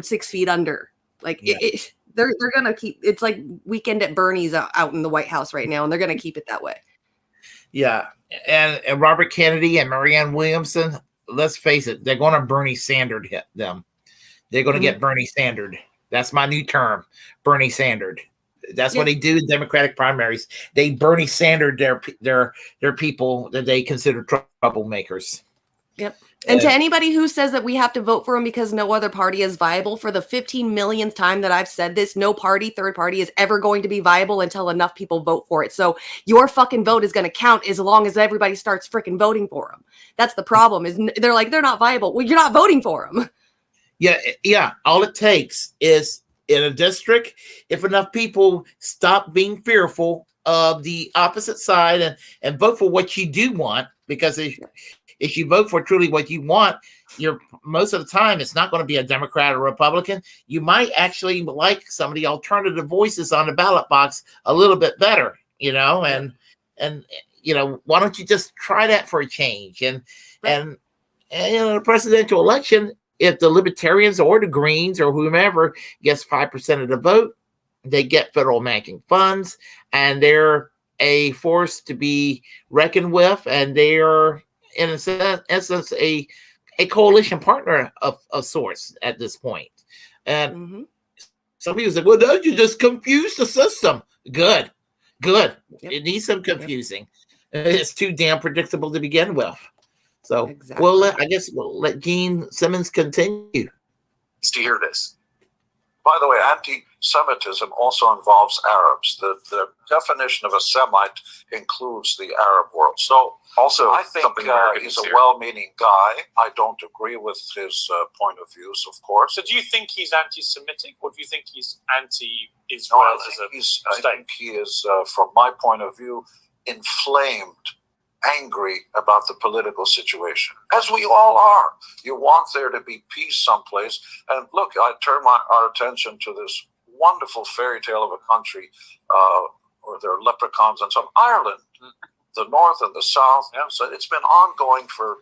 S2: 6 feet under. Like they're going to keep. It's like Weekend at Bernie's out in the White House right now, and they're going to keep it that way.
S1: Yeah, and Robert Kennedy and Marianne Williamson. Let's face it, they're going to Bernie Sanders hit them. They're going to get Bernie Sanders. That's my new term, Bernie Sanders. That's what they do in Democratic primaries. They Bernie Sanders their people that they consider troublemakers.
S2: Yep. And to anybody who says that we have to vote for him because no other party is viable, for the 15 millionth time that I've said this, no third party is ever going to be viable until enough people vote for it. So your fucking vote is going to count as long as everybody starts freaking voting for him. That's the problem. Is they're like, they're not viable. Well, you're not voting for them.
S1: Yeah. All it takes is in a district, if enough people stop being fearful of the opposite side and vote for what you do want, because if you vote for truly what you want, most of the time it's not going to be a Democrat or Republican. You might actually like some of the alternative voices on the ballot box a little bit better, and why don't you just try that for a change? And the presidential election, if the Libertarians or the Greens or whomever gets 5% of the vote, they get federal matching funds, and they're a force to be reckoned with, and they're in essence a coalition partner of sorts at this point. And some people say, well, don't you just confuse the system? Good. Yep. It needs some confusing. Yep. It's too damn predictable to begin with. So I guess we'll let Gene Simmons continue.
S5: To hear this.
S7: By the way, anti-Semitism also involves Arabs. The definition of a Semite includes the Arab world. So also, I think he's a well-meaning guy. I don't agree with his point of views, of course.
S6: So do you think he's anti-Semitic, or do you think he's anti-Israel
S7: I think he is, from my point of view, inflamed, angry about the political situation, as we all are. You want there to be peace someplace. And look, I turn our attention to this wonderful fairy tale of a country where there are leprechauns and some Ireland, the north and the south. Yeah. So it's been ongoing for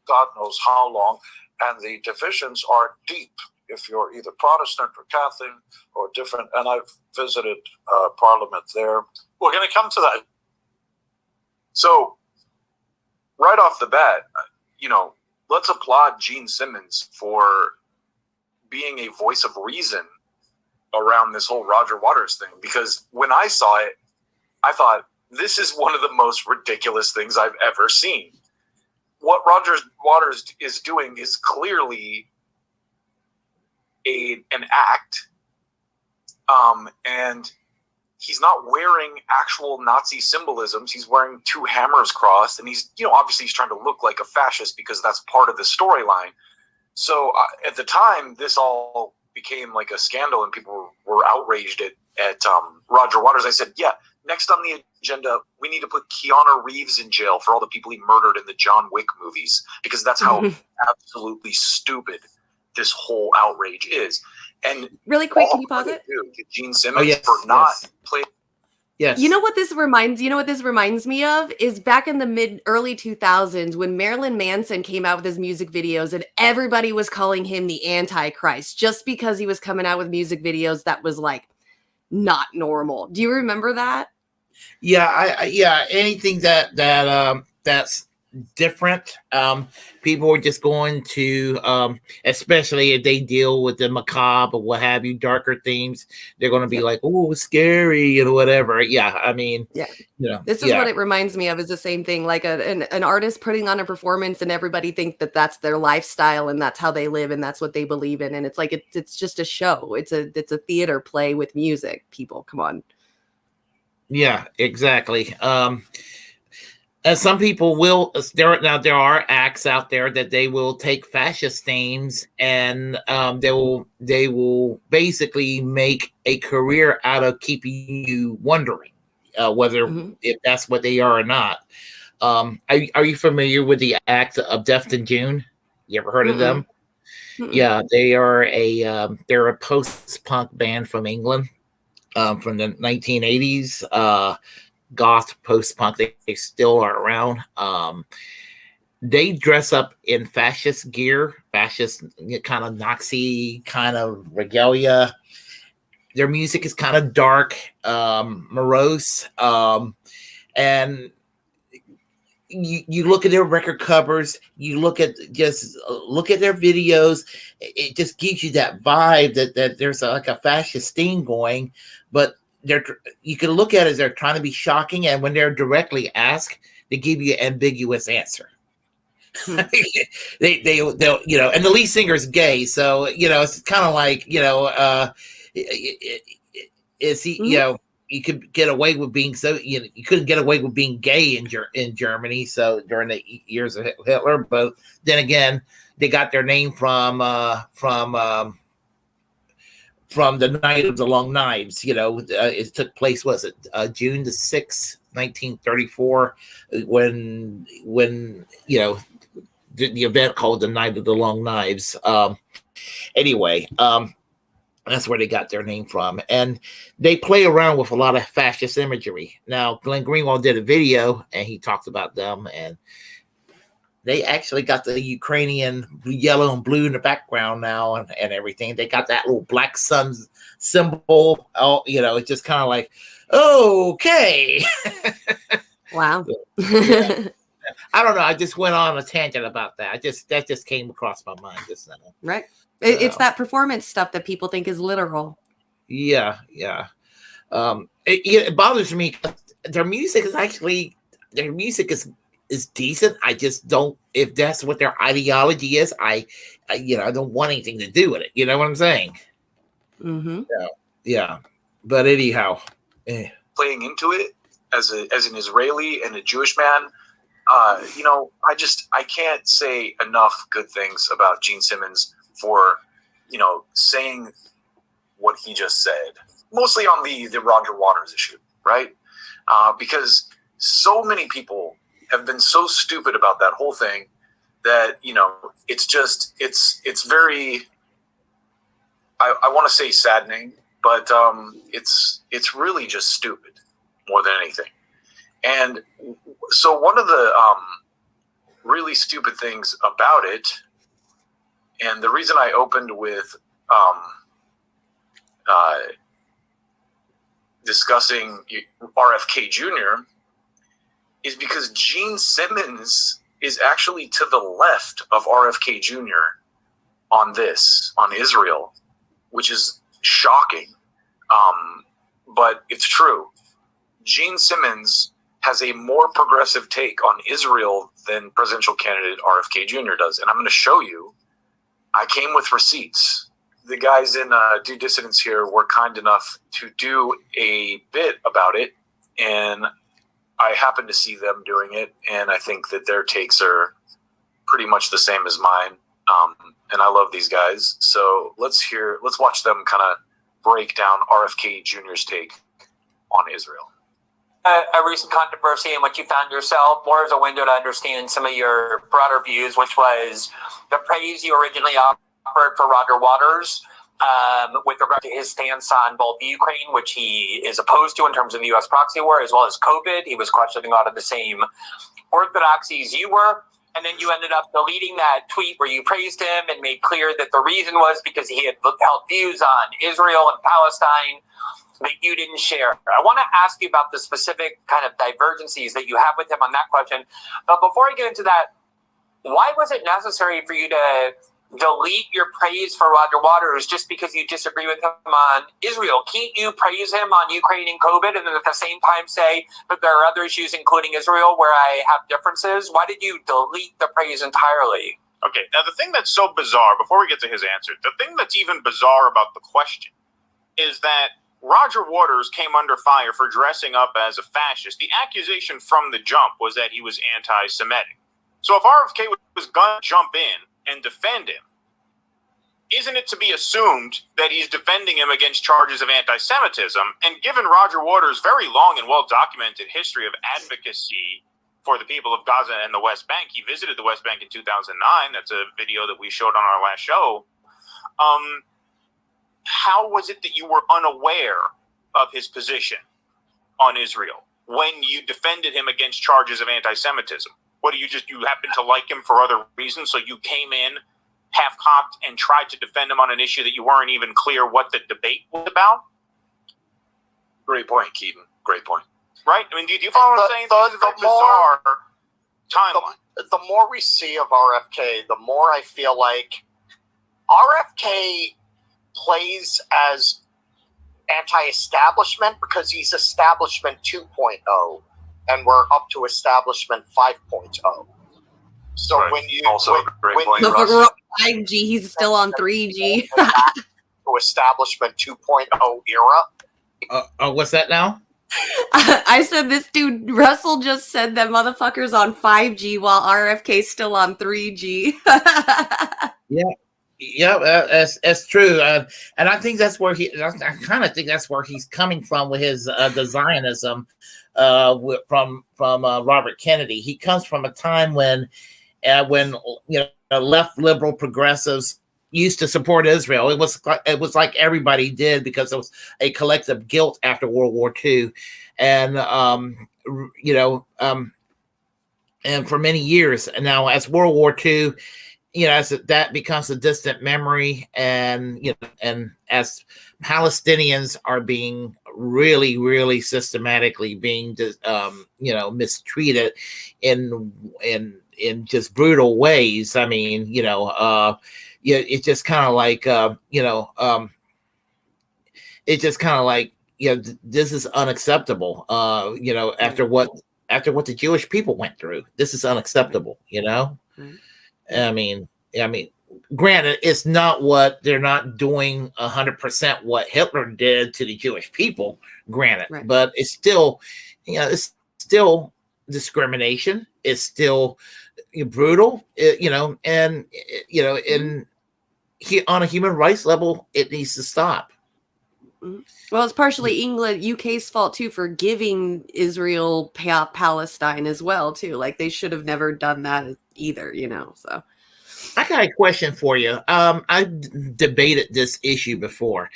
S7: God knows how long, and the divisions are deep. If you're either Protestant or Catholic or different, and I've visited Parliament there.
S6: We're going to come to that.
S8: So, right off the bat, let's applaud Gene Simmons for being a voice of reason around this whole Roger Waters thing. Because when I saw it, I thought, this is one of the most ridiculous things I've ever seen. What Roger Waters is doing is clearly an act, and he's not wearing actual Nazi symbolisms. He's wearing two hammers crossed, and he's, obviously he's trying to look like a fascist because that's part of the storyline. So at the time, this all became like a scandal, and people were outraged at Roger Waters. I said, yeah, next on the agenda, we need to put Keanu Reeves in jail for all the people he murdered in the John Wick movies, because that's how absolutely stupid this whole outrage is. And
S2: really quick, can you pause it?
S8: To Gene Simmons for not playing.
S1: Yes.
S2: You know what this reminds me of is back in the early 2000s when Marilyn Manson came out with his music videos and everybody was calling him the Antichrist just because he was coming out with music videos that was like not normal. Do you remember that?
S1: Yeah, anything that's different. People are just going to, especially if they deal with the macabre or what have you, darker themes, they're going to be like, oh, scary and whatever. Yeah, I mean,
S2: this is what it reminds me of, is the same thing, like an artist putting on a performance and everybody think that that's their lifestyle and that's how they live and that's what they believe in, and it's like it's just a show. It's a theater play with music. People, come on.
S1: Yeah, exactly. And some people will. There are acts out there that they will take fascist themes and they will basically make a career out of keeping you wondering whether if that's what they are or not. Are you familiar with the act of Death in June? You ever heard of them? Yeah, they're a post-punk band from England from the 1980s. Goth post-punk, they still are around. They dress up in fascist gear, fascist kind of Nazi kind of regalia. Their music is kind of dark, morose, and you look at their record covers, you look at their videos, it just gives you that vibe that there's like a fascist theme going, but you can look at it as they're trying to be shocking, and when they're directly asked, they give you an ambiguous answer. they'll and the lead singer is gay, so it's kind of like is he you could get away with being you couldn't get away with being gay in Germany, so during the years of Hitler, but then again they got their name from the Night of the Long Knives. It took place, was it June the 6th, 1934, when the event called the Night of the Long Knives. Anyway, that's where they got their name from. And they play around with a lot of fascist imagery. Now, Glenn Greenwald did a video, and he talked about them, and they actually got the Ukrainian yellow and blue in the background now and everything. They got that little black sun symbol. Oh, it's just kind of like, okay.
S2: Wow.
S1: Yeah. I don't know. I just went on a tangent about that. That just came across my mind just now.
S2: Right. It's that performance stuff that people think is literal.
S1: Yeah. It bothers me. Their music is decent. I just don't, if that's what their ideology is, I don't want anything to do with it. You know what I'm saying? Yeah. But anyhow,
S8: playing into it as an Israeli and a Jewish man, I can't say enough good things about Gene Simmons for, saying what he just said, mostly on the Roger Waters issue, right? Because so many people have been so stupid about that whole thing that, it's very, I want to say saddening, but it's really just stupid more than anything. And so one of the really stupid things about it, and the reason I opened with discussing RFK Jr. is because Gene Simmons is actually to the left of RFK Jr. on Israel, which is shocking. But it's true. Gene Simmons
S5: has a more progressive take on Israel than presidential candidate RFK Jr. does. And I'm going to show you. I came with receipts. The guys in Due Dissidence here were kind enough to do a bit about it, and I happened to see them doing it, and I think that their takes are pretty much the same as mine. And I love these guys. So let's watch them kind of break down RFK Jr.'s take on Israel.
S4: A recent controversy in which you found yourself more as a window to understand some of your broader views, which was the praise you originally offered for Roger Waters with regard to his stance on both Ukraine, which he is opposed to in terms of the U.S. proxy war, as well as COVID. He was questioning a lot of the same orthodoxies you were. And then you ended up deleting that tweet where you praised him and made clear that the reason was because he had held views on Israel and Palestine that you didn't share. I want to ask you about the specific kind of divergencies that you have with him on that question. But before I get into that, why was it necessary for you to delete your praise for Roger Waters just because you disagree with him on Israel? Can't you praise him on Ukraine and COVID and then at the same time say, but there are other issues, including Israel, where I have differences? Why did you delete the praise entirely?
S9: Okay, now the thing that's so bizarre, before we get to his answer, the thing that's even bizarre about the question is that Roger Waters came under fire for dressing up as a fascist. The accusation from the jump was that he was anti-Semitic. So if RFK was going to jump in and defend him, isn't it to be assumed that he's defending him against charges of anti-Semitism? And given Roger Waters' very long and well-documented history of advocacy for the people of Gaza and the West Bank, he visited the West Bank in 2009. That's a video that we showed on our last show. How was it that you were unaware of his position on Israel when you defended him against charges of anti-Semitism? What, you happen to like him for other reasons, so you came in half-cocked and tried to defend him on an issue that you weren't even clear what the debate was about?
S5: Great point, Keaton. Great point.
S9: Right? I mean, do you follow what I'm saying? This is a bizarre timeline.
S10: The more we see of RFK, the more I feel like RFK plays as anti-establishment because he's establishment 2.0 and we're up to establishment 5.0. So
S9: right.
S10: when you
S5: also
S10: when
S2: 5G, he's still on 3G.
S10: to establishment 2.0 era.
S1: What's that now?
S2: I said this dude Russell just said that motherfucker's on 5G while RFK's still on 3G.
S1: Yeah, that's true, and I think that's where I kind of think that's where he's coming from with his the Zionism, from Robert Kennedy. He comes from a time when left liberal progressives used to support Israel. It was like everybody did because it was a collective guilt after World War II, and and for many years. And now, as World War II, as that becomes a distant memory, and as Palestinians are being really, really systematically being mistreated in just brutal ways. I mean, it's just kind of like it's just kind of like this is unacceptable. After what the Jewish people went through, this is unacceptable.
S2: Mm-hmm.
S1: I mean, granted, it's not what they're not doing 100% what Hitler did to the Jewish people, granted,
S2: right.
S1: But it's still, it's still discrimination. It's still brutal, and on a human rights level, it needs to stop.
S2: Well, it's partially England, UK's fault too for giving Israel Palestine as well too. Like they should have never done that either, So
S1: I got a question for you. I debated this issue before.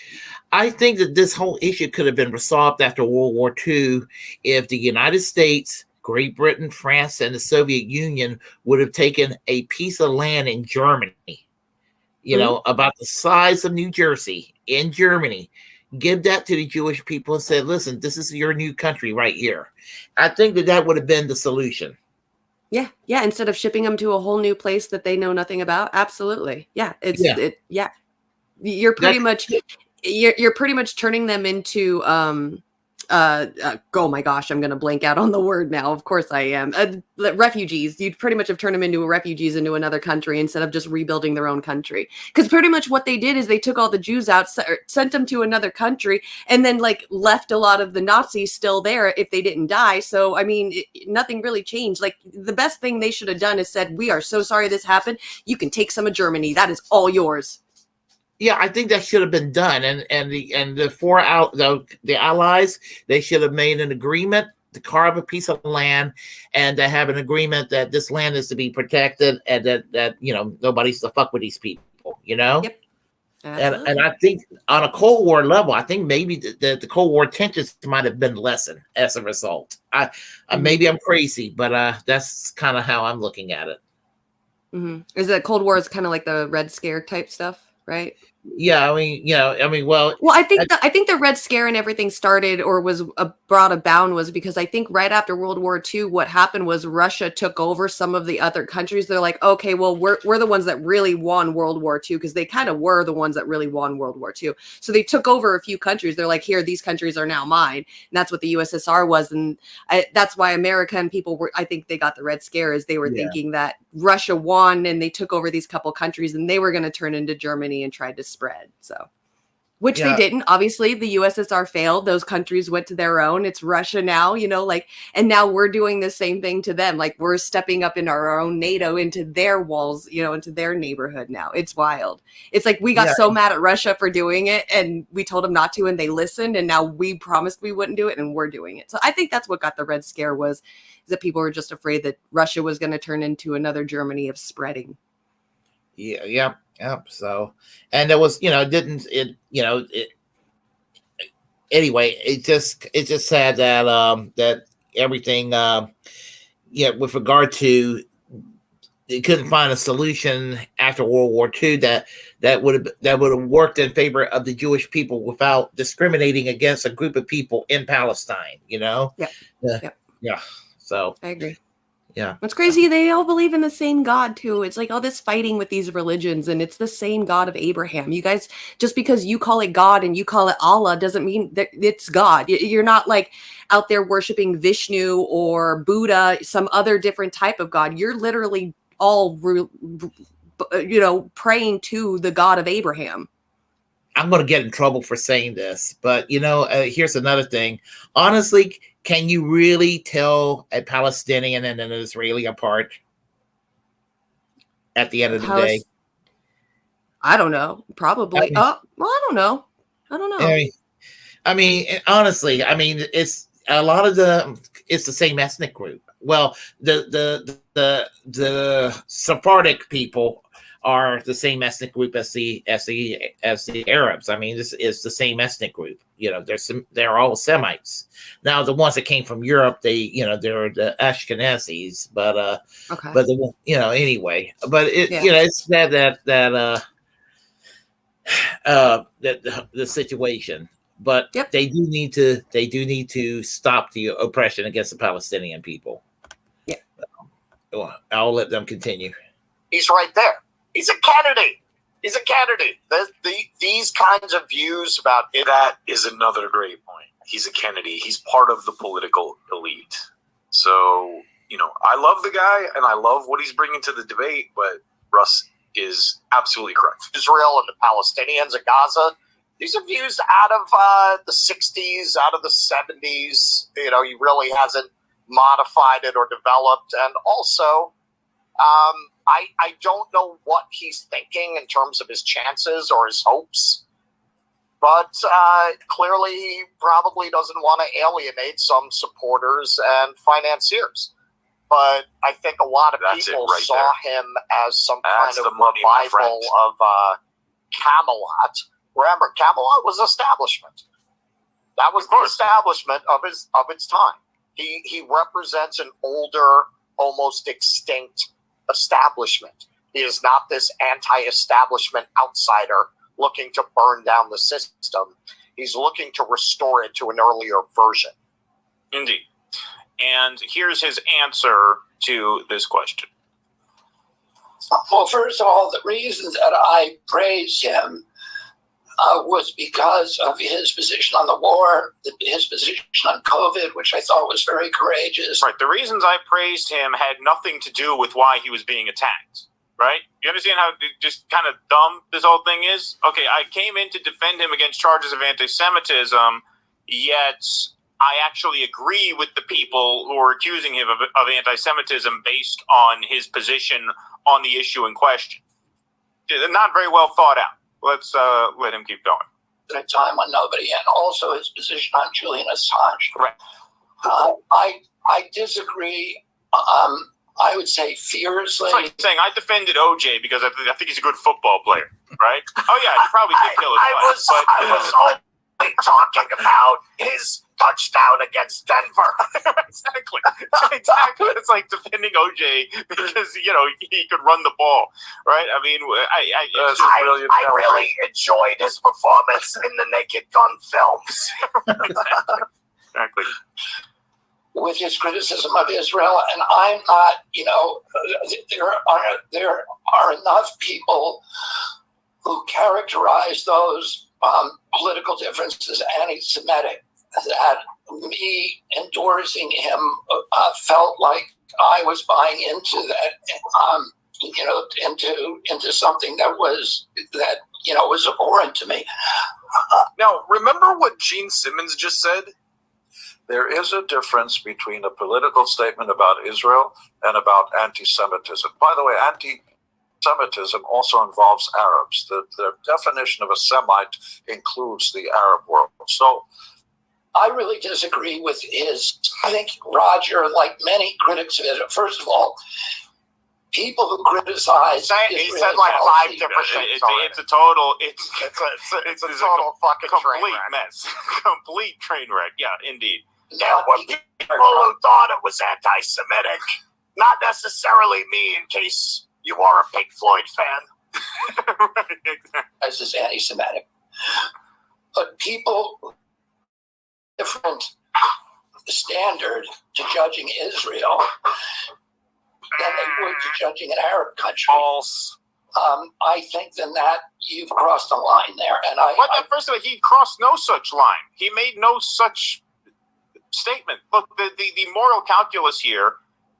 S1: I think that this whole issue could have been resolved after World War II if the United States, Great Britain, France, and the Soviet Union would have taken a piece of land in Germany, about the size of New Jersey in Germany, give that to the Jewish people and said, listen, this is your new country right here. I think that would have been the solution.
S2: Yeah. Instead of shipping them to a whole new place that they know nothing about. Absolutely. Yeah. You're pretty much turning them into oh my gosh, I'm going to blank out on the word now. Of course I am. Refugees. You'd pretty much have turned them into refugees into another country instead of just rebuilding their own country. Because pretty much what they did is they took all the Jews out, sent them to another country, and then like left a lot of the Nazis still there if they didn't die. So, I mean, nothing really changed. Like the best thing they should have done is said, we are so sorry this happened. You can take some of Germany. That is all yours.
S1: Yeah, I think that should have been done, and the allies, they should have made an agreement to carve a piece of land and to have an agreement that this land is to be protected and that nobody's to fuck with these people.
S2: Yep.
S1: And I think on a Cold War level, I think maybe the Cold War tensions might have been lessened as a result. Maybe I'm crazy, but that's kind of how I'm looking at it.
S2: Mm-hmm. Is that Cold War is kind of like the Red Scare type stuff? Right.
S1: Yeah, well,
S2: I think the Red Scare and everything started or was brought about was because I think right after World War II, what happened was Russia took over some of the other countries. They're like, okay, well, we're the ones that really won World War II, because they kind of were the ones that really won World War II. So they took over a few countries. They're like, here, these countries are now mine. And that's what the USSR was. And that's why America and people I think they got the Red Scare, is they were thinking that Russia won and they took over these couple countries and they were going to turn into Germany and tried to spread. So, which they didn't. Obviously, the USSR failed. Those countries went to their own. It's Russia now, and now we're doing the same thing to them. Like we're stepping up in our own NATO into their walls, into their neighborhood now. It's wild. It's like we got so mad at Russia for doing it and we told them not to and they listened, and now we promised we wouldn't do it and we're doing it. So I think that's what got the Red Scare is that people were just afraid that Russia was going to turn into another Germany of spreading.
S1: Yeah. So, and there was, anyway, it's just sad that, that everything, with regard to, they couldn't find a solution after World War II that would have worked in favor of the Jewish people without discriminating against a group of people in Palestine, Yeah. So
S2: I agree.
S1: Yeah.
S2: What's crazy, they all believe in the same God too. It's like all this fighting with these religions, and it's the same God of Abraham. You guys, just because you call it God and you call it Allah doesn't mean that it's God. You're not like out there worshiping Vishnu or Buddha, some other different type of God. You're literally all, praying to the God of Abraham.
S1: I'm going to get in trouble for saying this, but here's another thing. Honestly, can you really tell a Palestinian and an Israeli apart at the end of the day?
S2: I don't know. Probably. I don't know.
S1: I mean, honestly, it's a lot of it's the same ethnic group. Well, the Sephardic people are the same ethnic group as the Arabs. I mean, this is the same ethnic group. They're all Semites. Now, the ones that came from Europe, they're the Ashkenazis, but anyway. But it's sad that the situation. But they do need to stop the oppression against the Palestinian people.
S2: Yeah,
S1: I'll let them continue.
S10: He's right there. He's a candidate. These kinds of views about it.
S5: That is another great point. He's a Kennedy. He's part of the political elite. So, I love the guy and I love what he's bringing to the debate, but Russ is absolutely correct.
S10: Israel and the Palestinians of Gaza, these are views out of the 60s, out of the 70s. He really hasn't modified it or developed. And also, I don't know what he's thinking in terms of his chances or his hopes, but clearly he probably doesn't want to alienate some supporters and financiers. But I think a lot of people saw him as some kind of revival of Camelot. Remember, Camelot was establishment. That was the establishment of its time. He represents an older, almost extinct establishment. He is not this anti-establishment outsider looking to burn down the system. He's looking to restore it to an earlier version.
S9: Indeed. And here's his answer to this question.
S11: Well, first of all, the reasons that I praise him was because of his position on the war, his position on COVID, which I thought was very courageous.
S9: Right. The reasons I praised him had nothing to do with why he was being attacked. Right? You understand how just kind of dumb this whole thing is? Okay, I came in to defend him against charges of anti-Semitism, yet I actually agree with the people who are accusing him of anti-Semitism based on his position on the issue in question. Not very well thought out. Let's let him keep going.
S11: At a time when nobody, and also his position on Julian Assange.
S9: Correct.
S11: I disagree. I would say fiercely.
S9: It's like saying I defended OJ because I think he's a good football player, right? Oh yeah, he probably did kill his wife.
S10: I was only talking about his touchdown against Denver.
S9: Exactly. It's like defending OJ because he could run the ball, right? I mean,
S10: I really enjoyed his performance in the Naked Gun films.
S9: Exactly.
S11: With his criticism of Israel, and I'm not, there are enough people who characterize those political differences anti-Semitic that me endorsing him felt like I was buying into that, into something that was abhorrent to me.
S8: Now, remember what Gene Simmons just said?
S7: There is a difference between a political statement about Israel and about anti-Semitism. By the way, anti-Semitism also involves Arabs. The definition of a Semite includes the Arab world. So
S11: I really disagree with I think Roger, like many critics of it, first of all, people who criticize
S10: he said like 5 different things.
S9: It's a total
S10: fucking
S9: complete
S10: train wreck.
S9: mess. Complete train wreck. Yeah, indeed.
S10: There were people who thought it was anti-Semitic. Not necessarily me, in case you are a Pink Floyd fan.
S9: Right, exactly.
S11: As is anti-Semitic. But people different standard to judging Israel than they would to judging an Arab country.
S9: False.
S11: I think then that you've crossed a line there. And
S9: first of all, he crossed no such line. He made no such statement. Look, the moral calculus here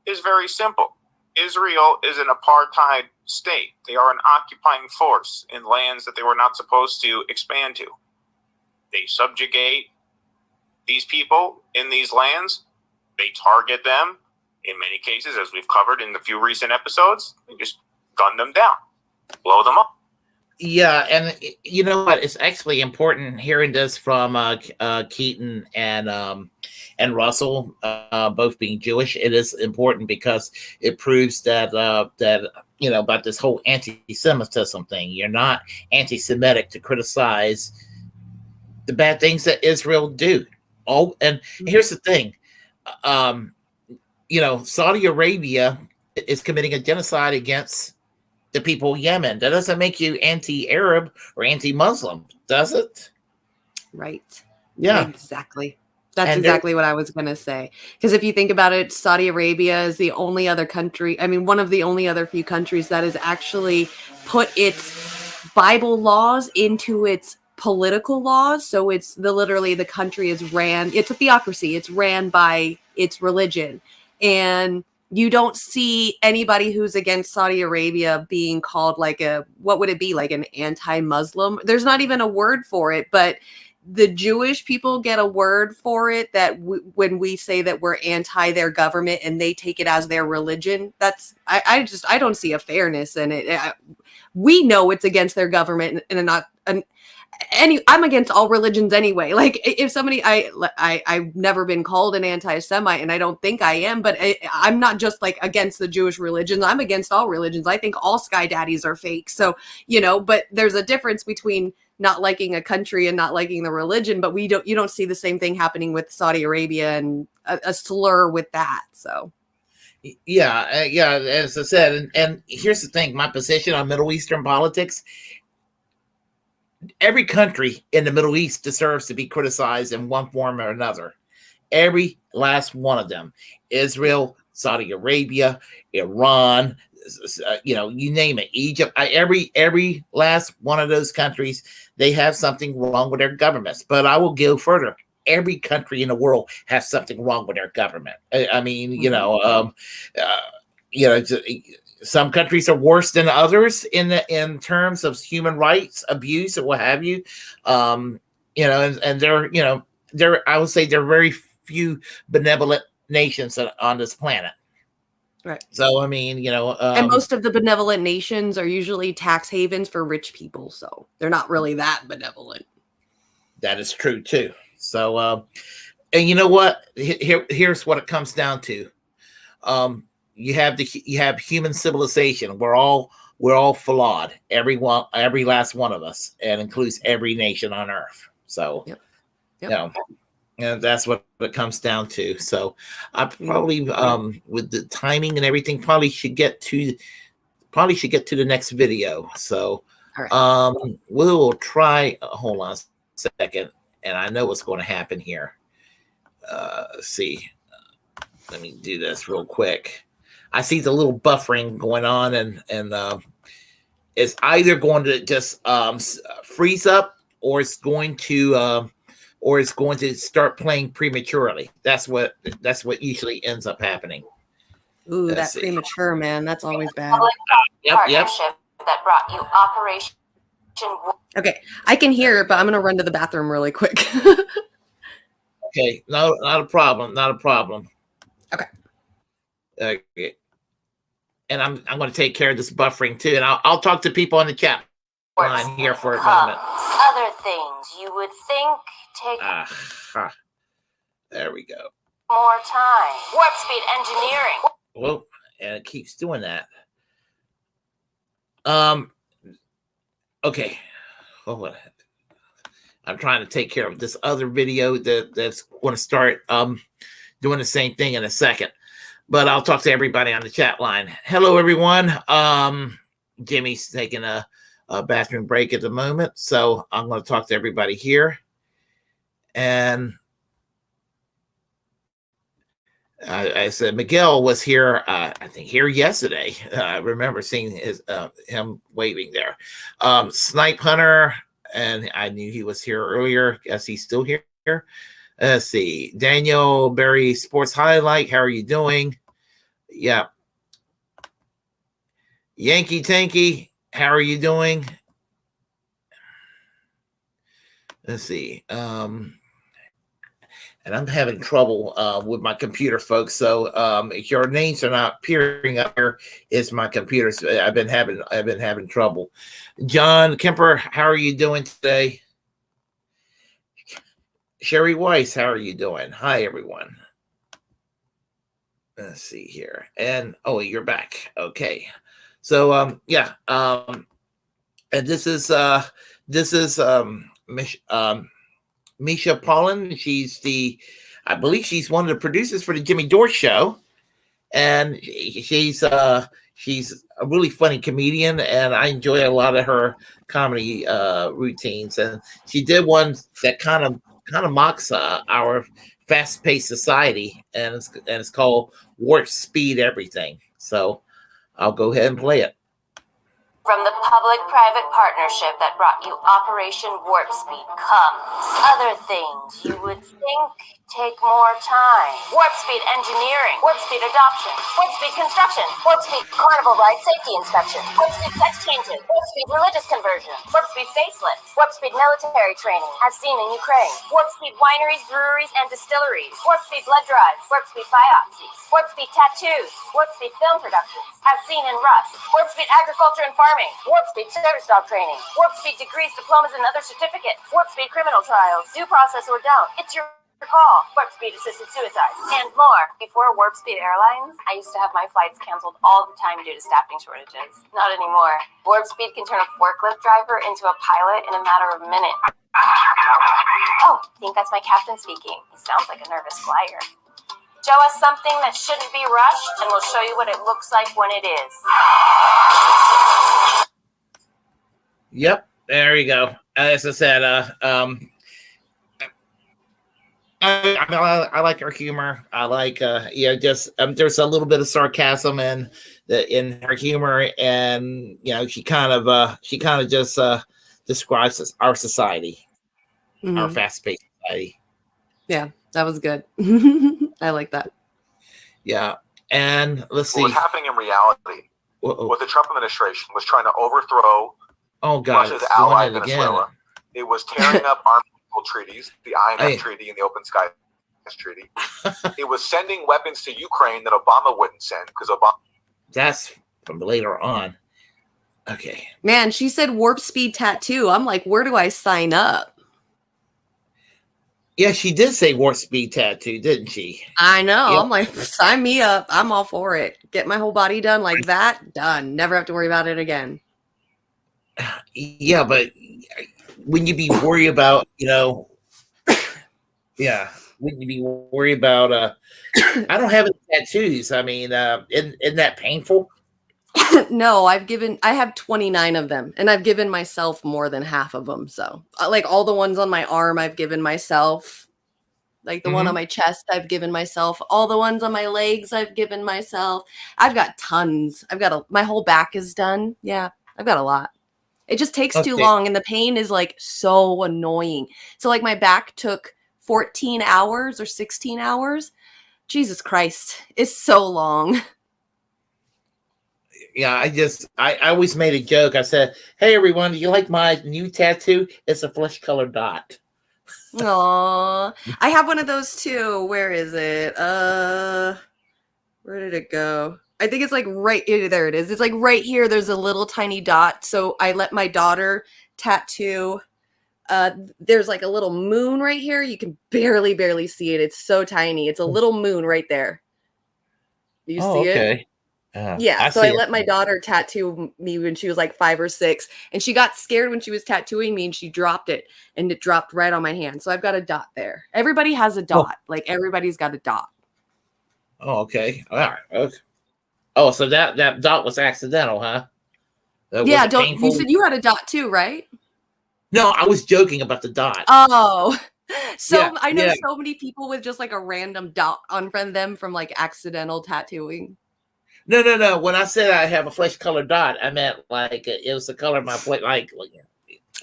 S9: is very simple. Israel is an apartheid state. They are an occupying force in lands that they were not supposed to expand to. They subjugate these people in these lands. They target them. In many cases, as we've covered in the few recent episodes, they just gun them down, blow them up.
S1: Yeah, and you know what? It's actually important hearing this from Keaton and Russell, both being Jewish. It is important because it proves that about this whole anti-Semitism thing. You're not anti-Semitic to criticize the bad things that Israel do. Oh, and here's the thing. Saudi Arabia is committing a genocide against the people of Yemen. That doesn't make you anti-Arab or anti-Muslim, does it?
S2: Right.
S1: Yeah.
S2: Exactly. That's exactly what I was going to say. Because if you think about it, Saudi Arabia is the only other country, one of the only other few countries that has actually put its Bible laws into its political laws. So it's literally the country is ran, it's a theocracy. It's ran by its religion. And you don't see anybody who's against Saudi Arabia being called what would it be, like an anti-Muslim? There's not even a word for it, but the Jewish people get a word for it that when we say that we're anti their government and they take it as their religion, I don't see a fairness in it. We know it's against their government I'm against all religions anyway. Like if somebody, I've never been called an anti-Semite and I don't think I am, but I'm not just like against the Jewish religion. I'm against all religions. I think all sky daddies are fake. So, but there's a difference between not liking a country and not liking the religion, but you don't see the same thing happening with Saudi Arabia and a slur with that. So.
S1: Yeah. As I said, and here's the thing, my position on Middle Eastern politics, every country in the Middle East deserves to be criticized in one form or another. Every last one of them. Israel, Saudi Arabia, Iran, you know, you name it, Egypt, every last one of those countries, they have something wrong with their governments. But I will go further. Every country in the world has something wrong with their government. I mean, you know, some countries are worse than others in terms of human rights abuse or what have you. You know, and I would say there are very few benevolent nations on this planet.
S2: Right.
S1: So, I mean, you know,
S2: and most of the benevolent nations are usually tax havens for rich people. So they're not really that benevolent.
S1: That is true too. So, and you know what? Here's what it comes down to. You have human civilization. We're all flawed. Every last one of us, and includes every nation on earth. So,
S2: Yep.
S1: You know, and that's what it comes down to. So, I probably, with the timing and everything, probably should get to the next video. So,
S2: right.
S1: We'll try. Hold on a second, and I know what's going to happen here. Let's see. Let me do this real quick. I see the little buffering going on, and it's either going to just freeze up, or it's going to start playing prematurely. That's what usually ends up happening.
S2: Ooh, that premature, man. That's always bad.
S1: Yep.
S12: That brought you Operation.
S2: Okay, I can hear it, but I'm gonna run to the bathroom really quick.
S1: Okay, no, not a problem. Not a problem. Okay. And I'm going to take care of this buffering too, and I'll talk to people on the chat line here for a moment.
S12: Other things you would think take
S1: there we go.
S12: more time. Warp speed engineering.
S1: Well, and it keeps doing that. Okay. Hold on. I'm trying to take care of this other video that's going to start doing the same thing in a second. But I'll talk to everybody on the chat line. Hello, everyone. Jimmy's taking a bathroom break at the moment, so I'm going to talk to everybody here. And I said Miguel was here, I think here yesterday. I remember seeing him waving there. Snipe Hunter, and I knew he was here earlier. Guess he's still here. Let's see. Daniel Berry Sports Highlight. How are you doing? Yeah. Yankee Tanky. How are you doing? Let's see. And I'm having trouble with my computer, folks. So if your names are not appearing up here, it's my computer. So I've been having trouble. John Kemper, how are you doing today? Sherry Weiss, how are you doing? Hi, everyone. Let's see here. And you're back. Okay. So and this is Misha Paulin. I believe she's one of the producers for the Jimmy Dore Show, and she's a really funny comedian, and I enjoy a lot of her comedy routines. And she did one that kind of mocks our fast-paced society, and it's called Warp Speed Everything. So I'll go ahead and play it.
S12: From the public-private partnership that brought you Operation Warp Speed comes other things you would think take more time. Warp Speed Engineering, Warp Speed Adoption, Warp Speed Construction, Warp Speed Carnival Ride Safety Inspection, Warp Speed Sex Changes, Warp Speed Religious Conversion, Warp Speed Facelifts, Warp Speed Military Training, as seen in Ukraine, Warp Speed Wineries, Breweries, and Distilleries, Warp Speed Blood Drives, Warp Speed Biopsies, Warp Speed Tattoos, Warp Speed Film Productions, as seen in Rust, Warp Speed Agriculture and Farming, Warp Speed Service Dog Training, Warp Speed Degrees, Diplomas, and other certificates, Warp Speed Criminal Trials, Due Process or Don't. It's your call. Warp Speed Assisted Suicide, and more. Before Warp Speed Airlines, I used to have my flights canceled all the time due to staffing shortages. Not anymore. Warp Speed can turn a forklift driver into a pilot in a matter of minutes. Oh, I think that's my captain speaking. He sounds like a nervous flyer. Show us something that shouldn't be rushed, and we'll show you what it looks like when it is.
S1: Yep, there you go. As I said, I like her humor. I like, just there's a little bit of sarcasm in her humor, and she kind of just describes our society, our fast-paced society.
S2: Yeah, that was good. I like that.
S1: Yeah, and let's see.
S8: What was happening in reality with the Trump administration was trying to overthrow Russia's ally Venezuela. It was tearing up armed treaties, the INF Treaty and the Open Skies Treaty. It was sending weapons to Ukraine that Obama wouldn't send because Obama.
S1: That's from later on. Okay.
S2: Man, she said warp speed tattoo. I'm like, where do I sign up?
S1: Yeah, she did say warp speed tattoo, didn't she?
S2: I know.
S1: Yep.
S2: I'm like, sign me up. I'm all for it. Get my whole body done like that. Done. Never have to worry about it again.
S1: Yeah, but wouldn't you be worried about, wouldn't you be worried about, I don't have any tattoos. I mean, isn't that painful?
S2: No, I have 29 of them, and I've given myself more than half of them. So like all the ones on my arm, I've given myself, like the one on my chest, I've given myself, all the ones on my legs, I've given myself. I've got tons. My whole back is done. Yeah, I've got a lot. It just takes too long, and the pain is like so annoying. So like my back took 14 hours or 16 hours. Jesus Christ, it's so long.
S1: Yeah, I always made a joke. I said, "Hey everyone, do you like my new tattoo? It's a flesh-colored dot."
S2: Aww. I have one of those too. Where is it? Where did it go? I think it's like there it is. It's like right here. There's a little tiny dot. So I let my daughter tattoo. There's like a little moon right here. You can barely see it. It's so tiny. It's a little moon right there. You see it? Yeah. So I let my daughter tattoo me when she was like 5 or 6, and she got scared when she was tattooing me, and she dropped it, and it dropped right on my hand. So I've got a dot there. Everybody has a dot. Like everybody's got a dot.
S1: Oh, okay. All right. Okay. Oh, so that dot was accidental, huh?
S2: Yeah, you said you had a dot too, right?
S1: No, I was joking about the dot.
S2: Oh, so
S1: Yeah,
S2: I know
S1: yeah.
S2: so many people with just like a random dot on front of them from like accidental tattooing.
S1: No. When I said I have a flesh-colored dot, I meant like it was the color of my flesh.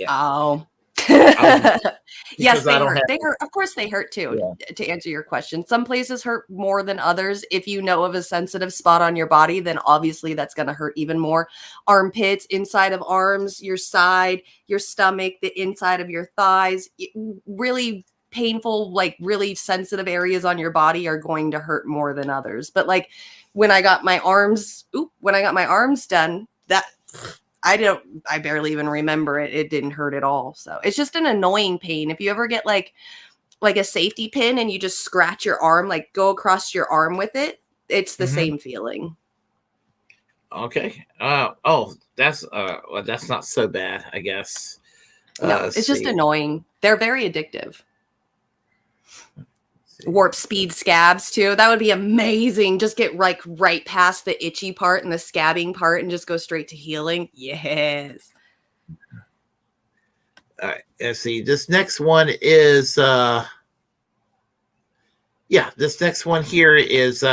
S1: Yeah.
S2: Oh. Yes, they hurt. They hurt. Of course, they hurt too. Yeah. To answer your question, some places hurt more than others. If you know of a sensitive spot on your body, then obviously that's going to hurt even more. Armpits, inside of arms, your side, your stomach, the inside of your thighs. Really painful, like really sensitive areas on your body are going to hurt more than others. But like when I got my arms done, that. I barely even remember it. It didn't hurt at all. So it's just an annoying pain. If you ever get like a safety pin and you just scratch your arm, like go across your arm with it, it's the same feeling.
S1: Okay. That's not so bad, I guess.
S2: No, it's just annoying. They're very addictive. Warp speed scabs too. That would be amazing. Just get like right past the itchy part and the scabbing part and just go straight to healing. Yes.
S1: All right. Let's see. This next one is this next one here is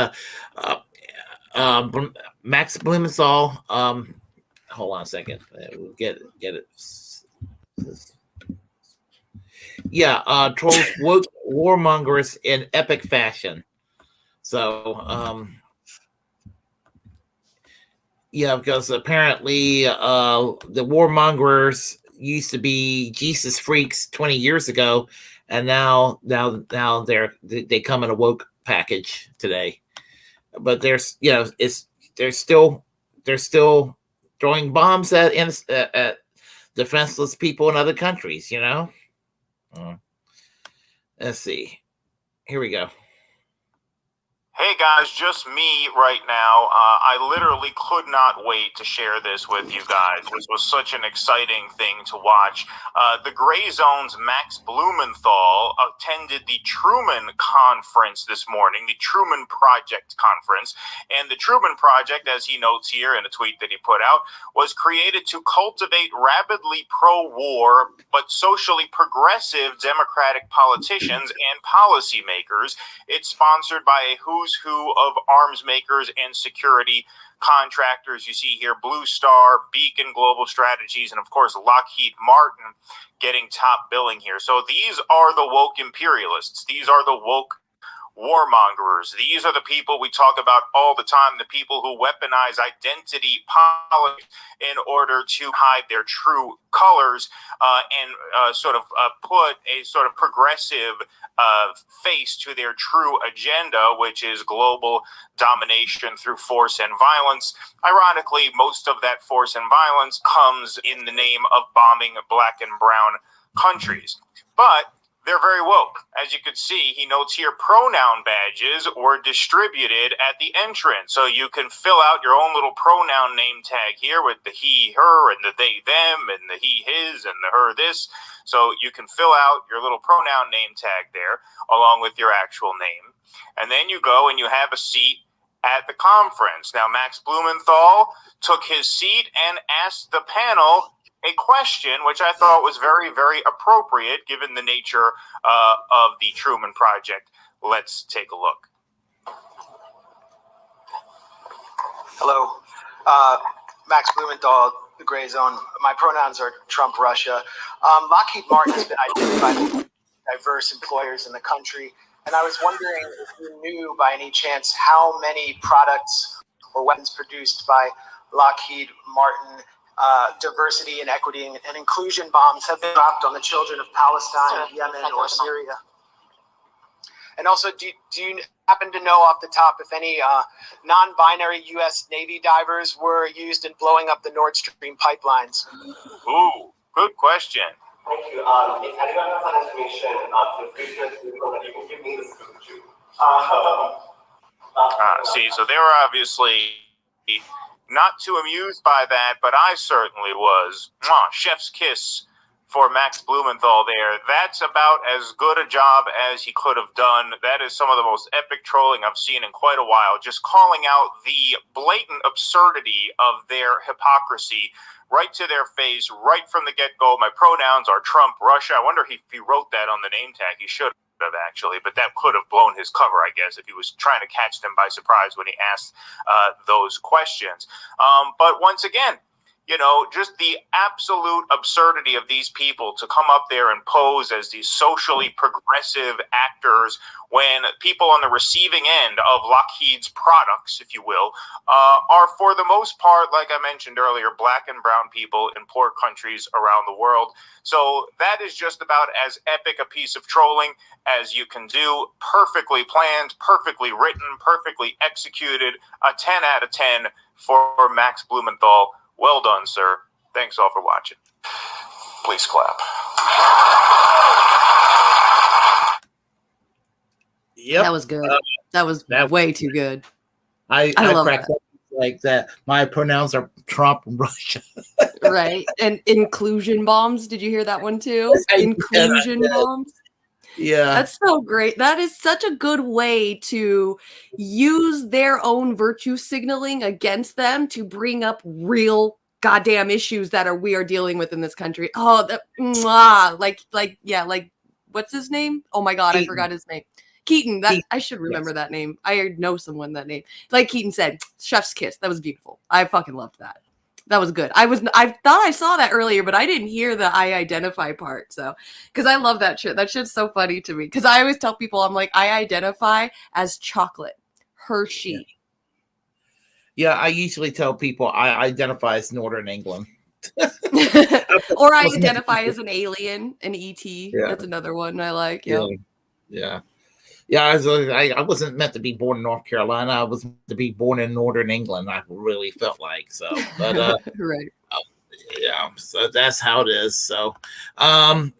S1: Max Blumenthal. Hold on a second. We'll get it. Yeah, trolls woke warmongers in epic fashion. So, because apparently the warmongers used to be Jesus freaks 20 years ago, and now they come in a woke package today. But they're still throwing bombs at defenseless people in other countries. Let's see. Here we go.
S9: Hey, hey guys, just me right now. I literally could not wait to share this with you guys. This was such an exciting thing to watch. The Gray Zone's Max Blumenthal attended the Truman Conference this morning, the Truman Project Conference. And the Truman Project, as he notes here in a tweet that he put out, was created to cultivate rabidly pro-war but socially progressive Democratic politicians and policymakers. It's sponsored by a who's who of arms makers and security contractors. You see here Blue Star, Beacon Global Strategies, and of course Lockheed Martin getting top billing here. So these are the woke imperialists. These are the woke warmongers. These are the people we talk about all the time, the people who weaponize identity politics in order to hide their true colors and sort of put a sort of progressive face to their true agenda, which is global domination through force and violence. Ironically, most of that force and violence comes in the name of bombing black and brown countries. But they're very woke. As you can see, he notes here pronoun badges were distributed at the entrance. So you can fill out your own little pronoun name tag here with the he, her, and the they, them, and the he, his, and the her, this. So you can fill out your little pronoun name tag there along with your actual name. And then you go and you have a seat at the conference. Now, Max Blumenthal took his seat and asked the panel a question which I thought was very, very appropriate given the nature of the Truman Project. Let's take a look.
S13: Hello, Max Blumenthal, the Gray Zone. My pronouns are Trump Russia. Lockheed Martin has been identified as diverse employers in the country, and I was wondering if you knew by any chance how many products or weapons produced by Lockheed Martin diversity and equity and inclusion bombs have been dropped on the children of Palestine, Yemen, or Syria. And also, do you happen to know off the top if any non-binary U.S. Navy divers were used in blowing up the Nord Stream pipelines?
S9: Ooh, good question.
S14: Thank you. If anyone has that information, feel free to you can give me the scoop too.
S9: See, so they were obviously not too amused by that, but I certainly was. Chef's kiss for Max Blumenthal there. That's about as good a job as he could have done. That is some of the most epic trolling I've seen in quite a while, just calling out the blatant absurdity of their hypocrisy right to their face, right from the get-go. My pronouns are Trump, Russia. I wonder if he wrote that on the name tag. He should have, actually, but that could have blown his cover, I guess, if he was trying to catch them by surprise when he asked those questions. But once again, you know, just the absolute absurdity of these people to come up there and pose as these socially progressive actors when people on the receiving end of Lockheed's products, if you will, are for the most part, like I mentioned earlier, black and brown people in poor countries around the world. So that is just about as epic a piece of trolling as you can do. Perfectly planned, perfectly written, perfectly executed. A 10 out of 10 for Max Blumenthal. Well done, sir. Thanks all for watching.
S5: Please clap.
S1: Yep.
S2: That was good. That was way too good.
S1: I
S2: love
S1: cracked
S2: that.
S1: up like that. My pronouns are Trump and Russia.
S2: Right. And inclusion bombs. Did you hear that one too? Inclusion bombs.
S1: Yeah.
S2: That's so great. That is such a good way to use their own virtue signaling against them to bring up real goddamn issues that we are dealing with in this country. Oh, that like what's his name? Oh my God, Keaton. I forgot his name. Keaton. I should remember that name. I know someone that name. Like Keaton said, chef's kiss. That was beautiful. I fucking loved that. That was good. I thought I saw that earlier, but I didn't hear the I identify part. So, because I love that shit. That shit's so funny to me. Because I always tell people, I'm like, I identify as chocolate, Hershey.
S1: Yeah, I usually tell people I identify as Northern England.
S2: Or I identify as an alien, an ET. Yeah. That's another one I like. Yep.
S1: Yeah. Yeah, I wasn't meant to be born in North Carolina. I was meant to be born in Northern England. I really felt like so, but
S2: right.
S1: Yeah, so that's how it is. So, and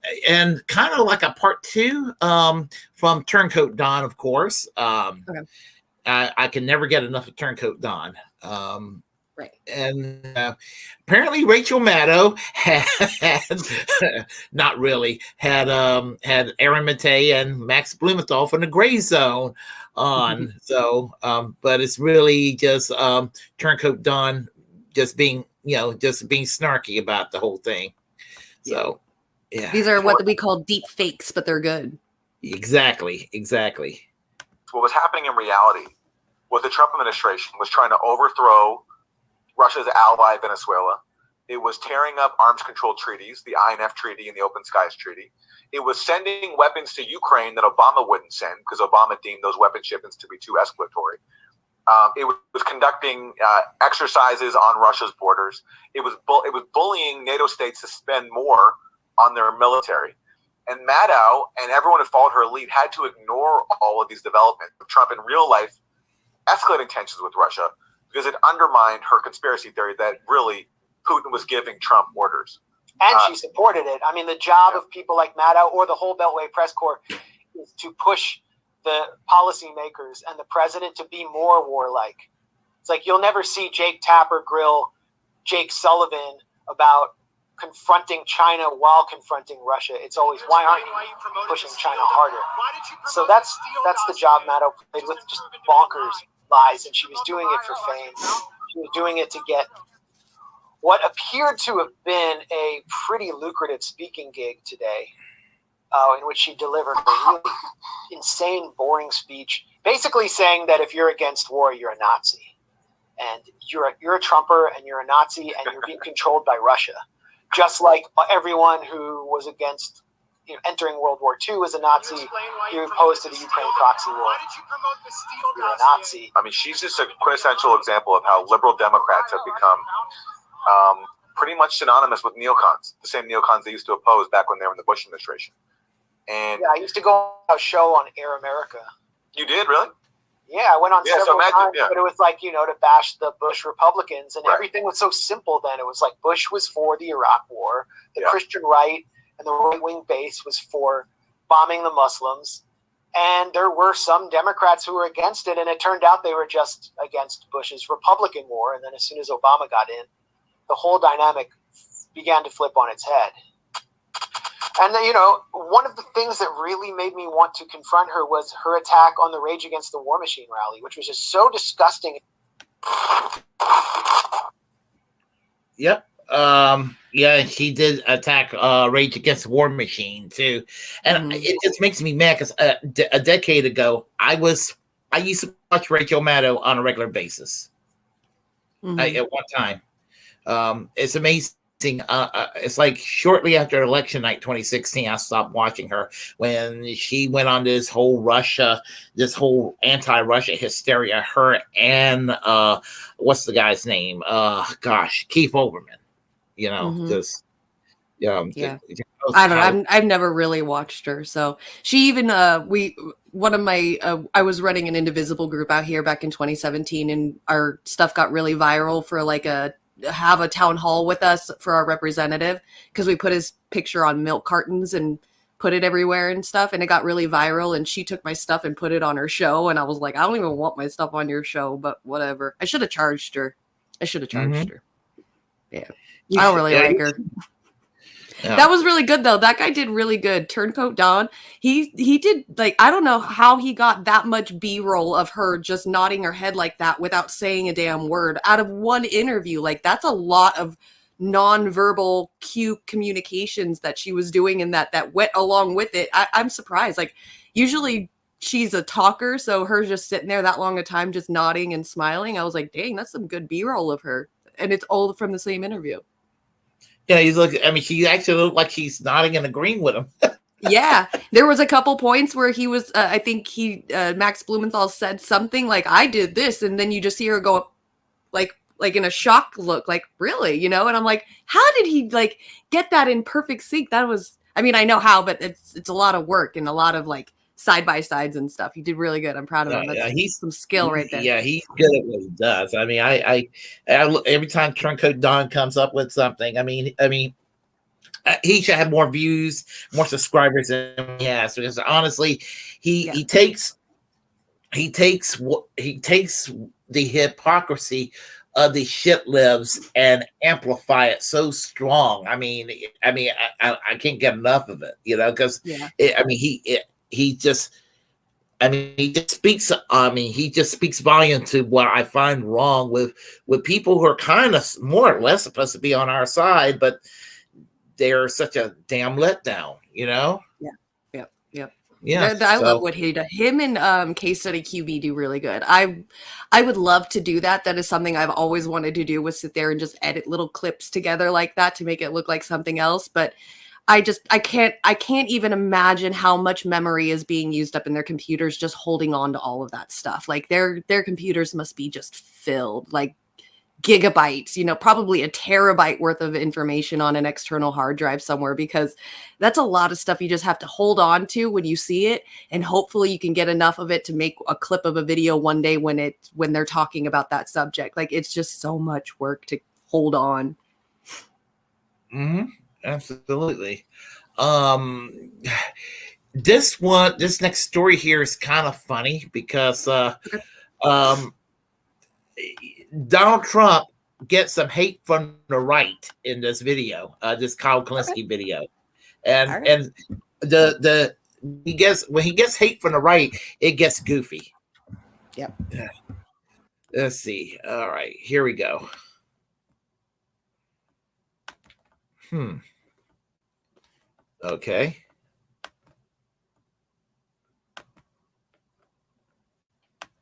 S1: kind of like a part two from Turncoat Don, of course.
S2: Okay.
S1: I can never get enough of Turncoat Don.
S2: Right.
S1: And apparently Rachel Maddow had not really had Aaron Maté and Max Blumenthal from the Gray Zone on. So but it's really just Turncoat Don just being snarky about the whole thing. So yeah.
S2: These are what we call deep fakes, but they're good.
S1: Exactly.
S15: What was happening in reality was the Trump administration was trying to overthrow Russia's ally, Venezuela. It was tearing up arms control treaties, the INF Treaty and the Open Skies Treaty. It was sending weapons to Ukraine that Obama wouldn't send because Obama deemed those weapon shipments to be too escalatory. It was conducting exercises on Russia's borders. It was bullying NATO states to spend more on their military. And Maddow and everyone who followed her lead had to ignore all of these developments. Trump in real life escalating tensions with Russia because it undermined her conspiracy theory that really Putin was giving Trump orders.
S13: And she supported it. I mean, the job of people like Maddow or the whole Beltway press corps is to push the policymakers and the president to be more warlike. It's like you'll never see Jake Tapper grill Jake Sullivan about confronting China while confronting Russia. It's always, why aren't you pushing China harder? So that's the job Maddow played with, just bonkers lies, and she was doing it for fame. She was doing it to get what appeared to have been a pretty lucrative speaking gig today, in which she delivered a really insane, boring speech, basically saying that if you're against war, you're a Nazi, and you're a Trumper, and you're a Nazi, and you're being controlled by Russia, just like everyone who was against entering World War II was a Nazi. You're opposed to the Ukraine proxy war. You're a Nazi.
S15: I mean, she's just a quintessential example of how liberal Democrats have become pretty much synonymous with neocons, the same neocons they used to oppose back when they were in the Bush administration. And
S13: yeah, I used to go on a show on Air America.
S15: You did, really?
S13: Yeah, I went on several times,
S15: yeah.
S13: But it was like, to bash the Bush Republicans, and everything was so simple then. It was like Bush was for the Iraq war, the Christian right and the right-wing base was for bombing the Muslims, and there were some Democrats who were against it, and it turned out they were just against Bush's Republican war, and then as soon as Obama got in, the whole dynamic began to flip on its head. And then, one of the things that really made me want to confront her was her attack on the Rage Against the War Machine rally, which was just so disgusting.
S1: Yep. Yeah, she did attack Rage Against the War Machine too, and it just makes me mad because a decade ago I used to watch Rachel Maddow on a regular basis. At one time, it's amazing. It's like shortly after election night 2016, I stopped watching her when she went on this whole anti-Russia hysteria. Her and what's the guy's name? Keith Olbermann. Just
S2: I don't know. I've never really watched her. So she even I was running an Indivisible group out here back in 2017, and our stuff got really viral for have a town hall with us for our representative, because we put his picture on milk cartons and put it everywhere and stuff, and it got really viral, and she took my stuff and put it on her show, and I was like, I don't even want my stuff on your show, but whatever. I should have charged her. Yeah. I don't really like her. Yeah. That was really good though. That guy did really good. Turncoat Don. He did, I don't know how he got that much B-roll of her just nodding her head like that without saying a damn word out of one interview. That's a lot of nonverbal cue communications that she was doing, and that went along with it. I'm surprised. Usually she's a talker, so her just sitting there that long a time just nodding and smiling. I was like, dang, that's some good B-roll of her. And it's all from the same interview.
S1: Yeah, she actually looked like he's nodding and agreeing with him.
S2: Yeah, there was a couple points where he was, I think Max Blumenthal said something like, I did this, and then you just see her go like in a shock look, really, and I'm like, how did he get that in perfect sync? That was, I know how, but it's a lot of work and a lot of side by sides and stuff. He did really good. I'm proud of him. He's some skill right there.
S1: Yeah, he's good at what he does. I every time Turncoat Don comes up with something, he should have more views, more subscribers than he has. Because honestly, he takes he takes the hypocrisy of the shit lives and amplify it so strong. I mean, I can't get enough of it, you know, because he just speaks. I mean, he just speaks volume to what I find wrong with people who are kind of more or less supposed to be on our side, but they're such a damn letdown, you know?
S2: Yeah. I love what he does. Him and Case Study QB do really good. I would love to do that. That is something I've always wanted to do, was sit there and just edit little clips together like that to make it look like something else. But I can't even imagine how much memory is being used up in their computers just holding on to all of that stuff. Like their computers must be just filled, like gigabytes, you know, probably a terabyte worth of information on an external hard drive somewhere, because that's a lot of stuff you just have to hold on to when you see it, and hopefully you can get enough of it to make a clip of a video one day when they're talking about that subject. Like, it's just so much work to hold on.
S1: Absolutely. This next story here is kind of funny because Donald Trump gets some hate from the right in this video, this Kyle Kalinske video, and when he gets hate from the right, it gets goofy.
S2: Yep.
S1: Let's see. All right, here we go. Okay.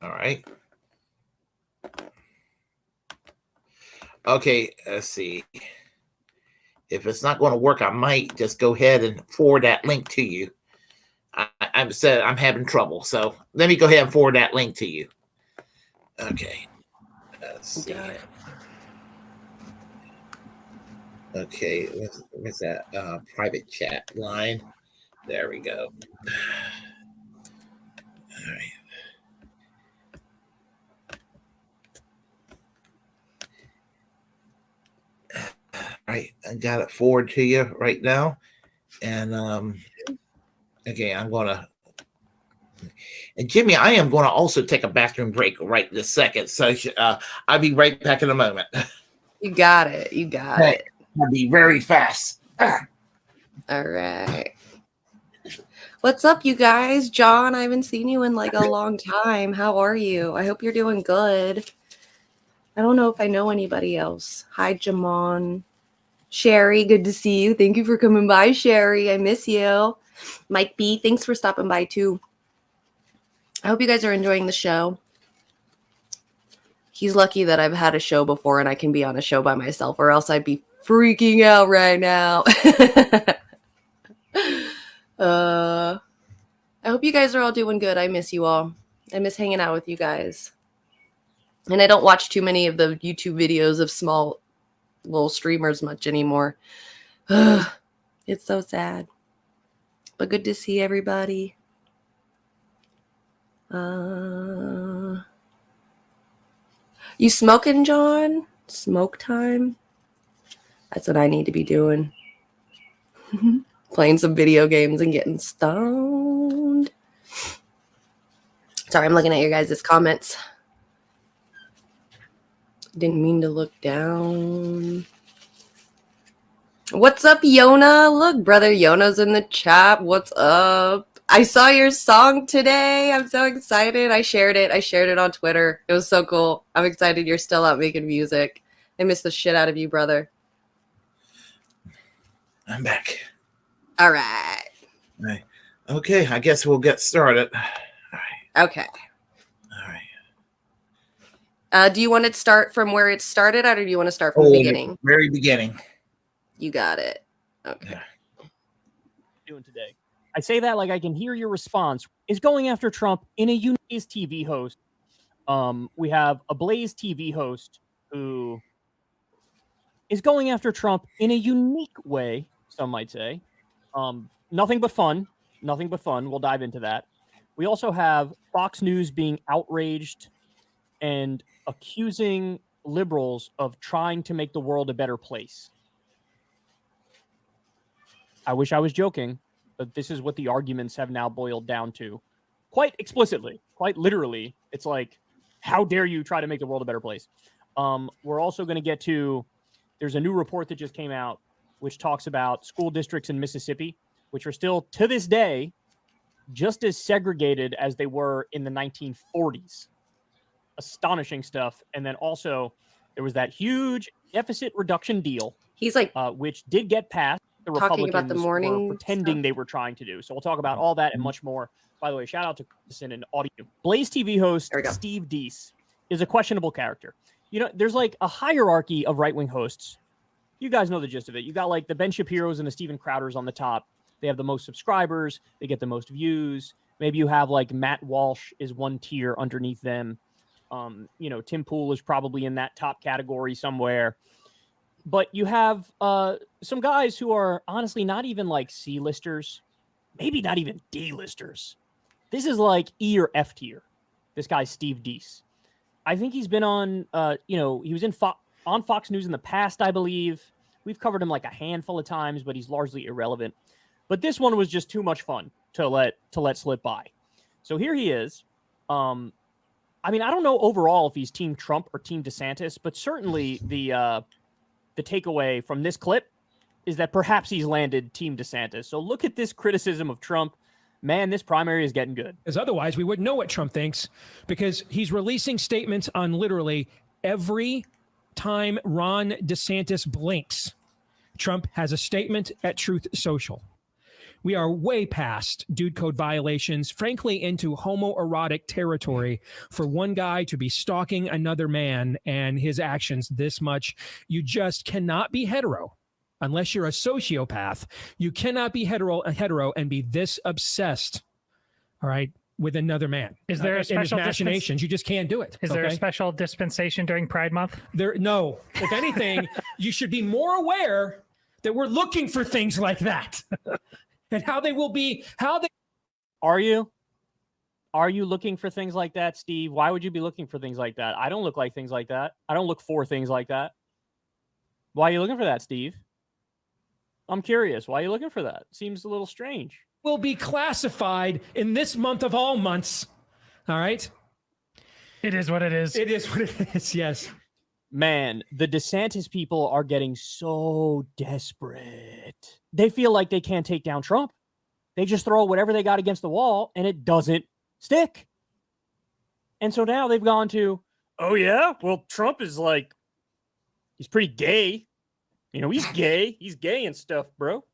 S1: All right. Okay, let's see. If it's not going to work, I might just go ahead and forward that link to you. I'm having trouble, so let me go ahead and forward that link to you. Okay. Let's see. Okay, where's that private chat line? There we go. All right. Right, I got it forward to you right now, and okay, I'm gonna. And Jimmy, I am going to also take a bathroom break right this second, so I'll be right back in a moment.
S2: You got it. You got it.
S1: I'll be very fast.
S2: All right. What's up, you guys? John, I haven't seen you in like a long time. How are you? I hope you're doing good. I don't know if I know anybody else. Hi, Jamon. Sherry, good to see you. Thank you for coming by, Sherry. I miss you. Mike B, thanks for stopping by too. I hope you guys are enjoying the show. He's lucky that I've had a show before and I can be on a show by myself, or else I'd be freaking out right now. I hope you guys are all doing good. I miss you all. I miss hanging out with you guys. And I don't watch too many of the YouTube videos of small little streamers much anymore. It's so sad. But good to see everybody. You smoking, John? Smoke time? That's what I need to be doing. Playing some video games and getting stoned. Sorry, I'm looking at your guys' comments. Didn't mean to look down. What's up, Yona? Look, brother Yona's in the chat. What's up? I saw your song today. I'm so excited. I shared it. I shared it on Twitter. It was so cool. I'm excited you're still out making music. I miss the shit out of you, brother.
S1: I'm back.
S2: All right.
S1: Okay, I guess we'll get started. All
S2: right. Okay. Do you want to start from where it started out, or do you want to start from the beginning?
S1: Very beginning.
S2: You got it. Okay.
S16: Doing today. I say that like I can hear your response. Is going after Trump in a unique TV host. We have a Blaze TV host who is going after Trump in a unique way, some might say. Nothing but fun. Nothing but fun. We'll dive into that. We also have Fox News being outraged and accusing liberals of trying to make the world a better place. I wish I was joking, but this is what the arguments have now boiled down to. Quite explicitly. quite literally, it's like, how dare you try to make the world a better place? We're also going to get to, there's a new report that just came out, which talks about school districts in Mississippi, which are still, to this day, just as segregated as they were in the 1940s. Astonishing stuff. And then also, there was that huge deficit reduction deal.
S2: He's like,
S16: which did get passed. The
S2: talking
S16: Republicans
S2: about the morning
S16: were pretending
S2: stuff.
S16: they were trying to do. So we'll talk about all that and much more. By the way, shout out to Listen and Audio. Blaze TV host Steve Deese is a questionable character. You know, there's like a hierarchy of right-wing hosts. You guys know the gist of it. You got like the Ben Shapiro's and the Steven Crowders on the top. They have the most subscribers. They get the most views. Maybe you have like Matt Walsh is one tier underneath them. You know, Tim Pool is probably in that top category somewhere. But you have some guys who are honestly not even like C-listers, maybe not even D-listers. This is like E or F tier. This guy, Steve Deese. I think he's been on, you know, he was on Fox News in the past, I believe. We've covered him like a handful of times, but he's largely irrelevant. But this one was just too much fun to let slip by. So here he is. I mean, I don't know overall if he's Team Trump or Team DeSantis, but certainly the takeaway from this clip is that perhaps he's landed Team DeSantis. So look at this criticism of Trump. Man, this primary is getting good.
S17: Because otherwise we wouldn't know what Trump thinks, because he's releasing statements on literally every time Ron DeSantis blinks. Trump has a statement at Truth Social. We are way past dude code violations, frankly, into homoerotic territory for one guy to be stalking another man and his actions this much. You just cannot be hetero unless you're a sociopath. You cannot be hetero and be this obsessed, all right, with another man.
S18: Is there a special
S17: machinations? You just can't do it.
S18: Is there a special dispensation during Pride Month?
S17: No. If anything, you should be more aware that we're looking for things like that. And how they will be,
S16: Are you looking for things like that, Steve? Why would you be looking for things like that? I don't look like things like that. I don't look for things like that. Why are you looking for that, Steve? I'm curious. Why are you looking for that? Seems a little strange.
S17: will be classified in this month of all months. All right?
S18: It is what it is.
S17: It is what it is, yes.
S16: Man, the DeSantis people are getting so desperate. They feel like they can't take down Trump. They just throw whatever they got against the wall, and it doesn't stick. And so now they've gone to, oh, yeah? Well, Trump is like, he's pretty gay. You know, he's gay. He's gay and stuff, bro.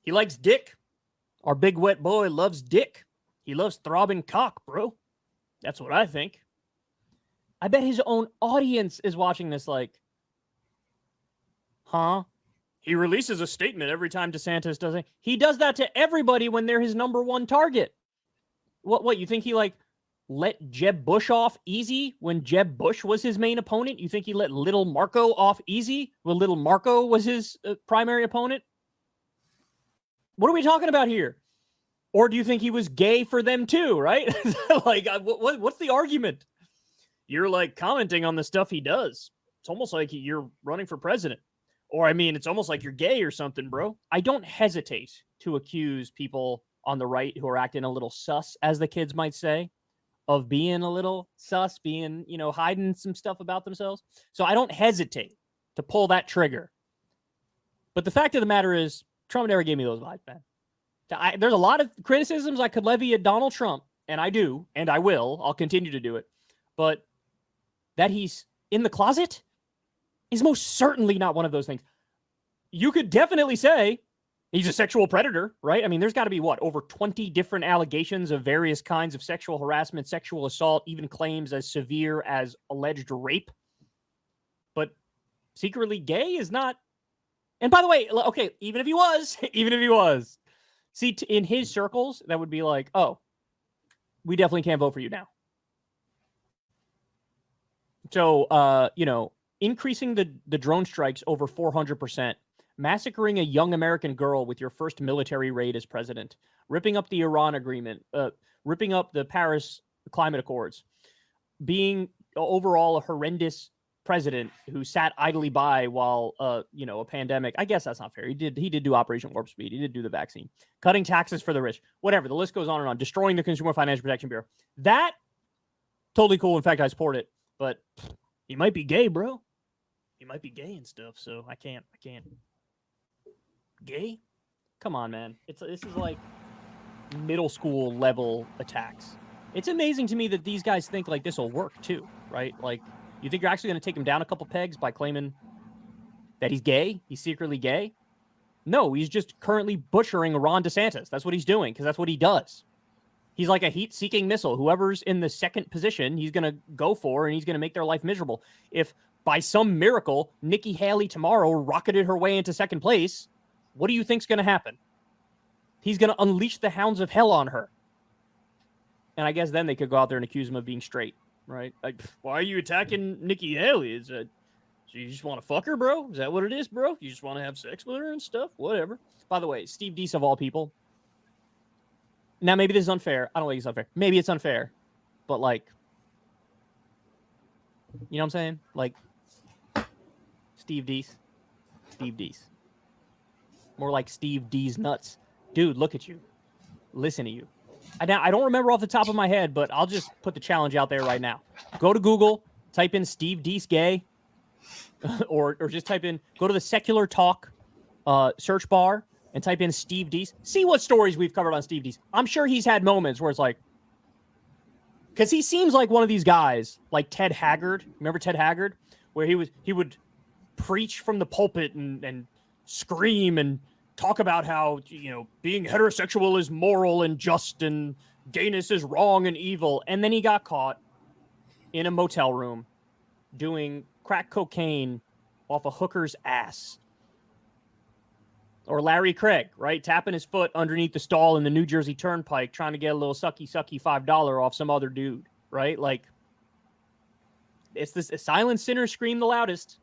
S16: He likes dick. Our big wet boy loves dick. He loves throbbing cock, bro. That's what I think. I bet his own audience is watching this like, huh? He releases a statement every time DeSantis does it. He does that to everybody when they're his number one target. What you think he like let Jeb Bush off easy when Jeb Bush was his main opponent? You think he let little Marco off easy when little Marco was his primary opponent? What are we talking about here? Or do you think he was gay for them too, right? Like, what's the argument? You're like commenting on the stuff he does. It's almost like you're running for president. Or, I mean, it's almost like you're gay or something, bro. I don't hesitate to accuse people on the right who are acting a little sus, as the kids might say, of being a little sus, being, you know, hiding some stuff about themselves. So I don't hesitate to pull that trigger. But the fact of the matter is, Trump never gave me those vibes, man. There's a lot of criticisms I could levy at Donald Trump, and I do, and I will. I'll continue to do it. But that he's in the closet is most certainly not one of those things. You could definitely say he's a sexual predator, right? I mean, there's got to be, over 20 different allegations of various kinds of sexual harassment, sexual assault, even claims as severe as alleged rape. But secretly gay is not. And by the way, okay, even if he was, see, in his circles, that would be like, oh, we definitely can't vote for you now. So, increasing the drone strikes over 400%, massacring a young American girl with your first military raid as president, ripping up the Iran agreement, ripping up the Paris Climate Accords, being overall a horrendous president who sat idly by while, a pandemic. I guess that's not fair. He did do Operation Warp Speed. He did do the vaccine, cutting taxes for the rich, whatever. The list goes on and on. Destroying the Consumer Financial Protection Bureau. That totally cool. In fact, I support it. But he might be gay, bro. He might be gay and stuff. So I can't. Gay? Come on, man. This is like middle school level attacks. It's amazing to me that these guys think like this will work too, right? Like, you think you're actually going to take him down a couple pegs by claiming that he's gay? He's secretly gay? No, he's just currently butchering Ron DeSantis. That's what he's doing, because that's what he does. He's like a heat-seeking missile. Whoever's in the second position, he's going to go for, and he's going to make their life miserable. If, by some miracle, Nikki Haley tomorrow rocketed her way into second place, what do you think's going to happen? He's going to unleash the hounds of hell on her. And I guess then they could go out there and accuse him of being straight. Right? Like, why are you attacking Nikki Haley? Is it, you just want to fuck her, bro? Is that what it is, bro? You just want to have sex with her and stuff? Whatever. By the way, Steve Deese of all people. Now, maybe this is unfair. I don't think it's unfair. Maybe it's unfair. But, like, you know what I'm saying? Like, Steve Deese. Steve Deese. More like Steve D's nuts. Dude, look at you. Listen to you. I don't remember off the top of my head, but I'll just put the challenge out there right now. Go to Google, type in Steve Deese gay, or just go to the Secular Talk search bar and type in Steve Deese. See what stories we've covered on Steve Deese. I'm sure he's had moments where it's like, because he seems like one of these guys, like Ted Haggard. Remember Ted Haggard? Where he would preach from the pulpit and scream and talk about how, being heterosexual is moral and just and gayness is wrong and evil. And then he got caught in a motel room doing crack cocaine off a hooker's ass. Or Larry Craig, right? Tapping his foot underneath the stall in the New Jersey Turnpike, trying to get a little sucky $5 off some other dude, right? Like, it's this silent sinner scream the loudest.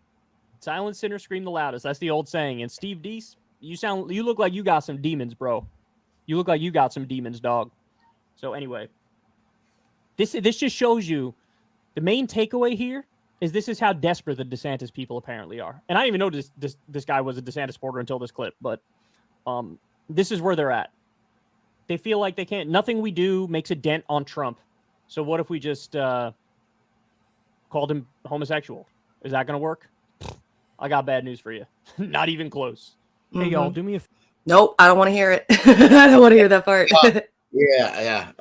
S16: Silent sinner scream the loudest. That's the old saying. And Steve Deese, you look like you got some demons, bro. You look like you got some demons, dog. So anyway, this just shows you the main takeaway here is this is how desperate the DeSantis people apparently are. And I didn't even know this guy was a DeSantis supporter until this clip, but this is where they're at. They feel like they can't. Nothing we do makes a dent on Trump. So what if we just called him homosexual? Is that going to work? I got bad news for you. Not even close. Hey, y'all, do me a...
S2: Nope, I don't want to hear it. I don't want to hear that part.
S1: Yeah.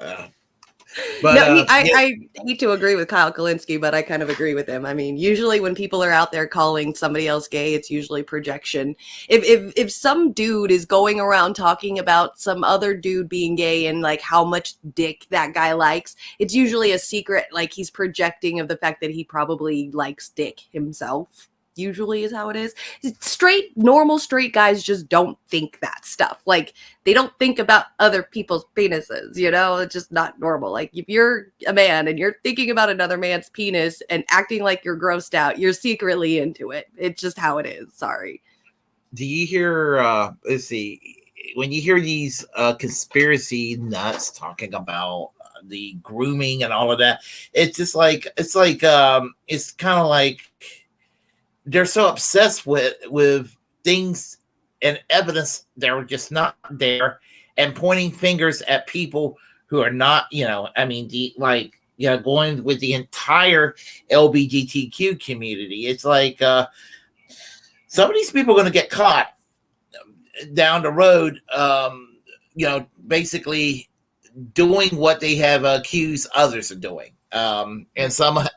S2: But no, I hate to agree with Kyle Kalinske, but I kind of agree with him. I mean, usually when people are out there calling somebody else gay, it's usually projection. If some dude is going around talking about some other dude being gay and like how much dick that guy likes, it's usually a secret, like he's projecting of the fact that he probably likes dick himself. Usually is how it is. Normal straight guys just don't think that stuff. Like, they don't think about other people's penises, It's just not normal. Like, if you're a man and you're thinking about another man's penis and acting like you're grossed out, you're secretly into it. It's just how it is. Sorry.
S1: Do you hear, let's see, when you hear these conspiracy nuts talking about the grooming and all of that, it's just like, it's kind of like, they're so obsessed with things and evidence that are just not there, and pointing fingers at people who are not, going with the entire LGBTQ community. It's like some of these people are going to get caught down the road, basically doing what they have accused others of doing, and some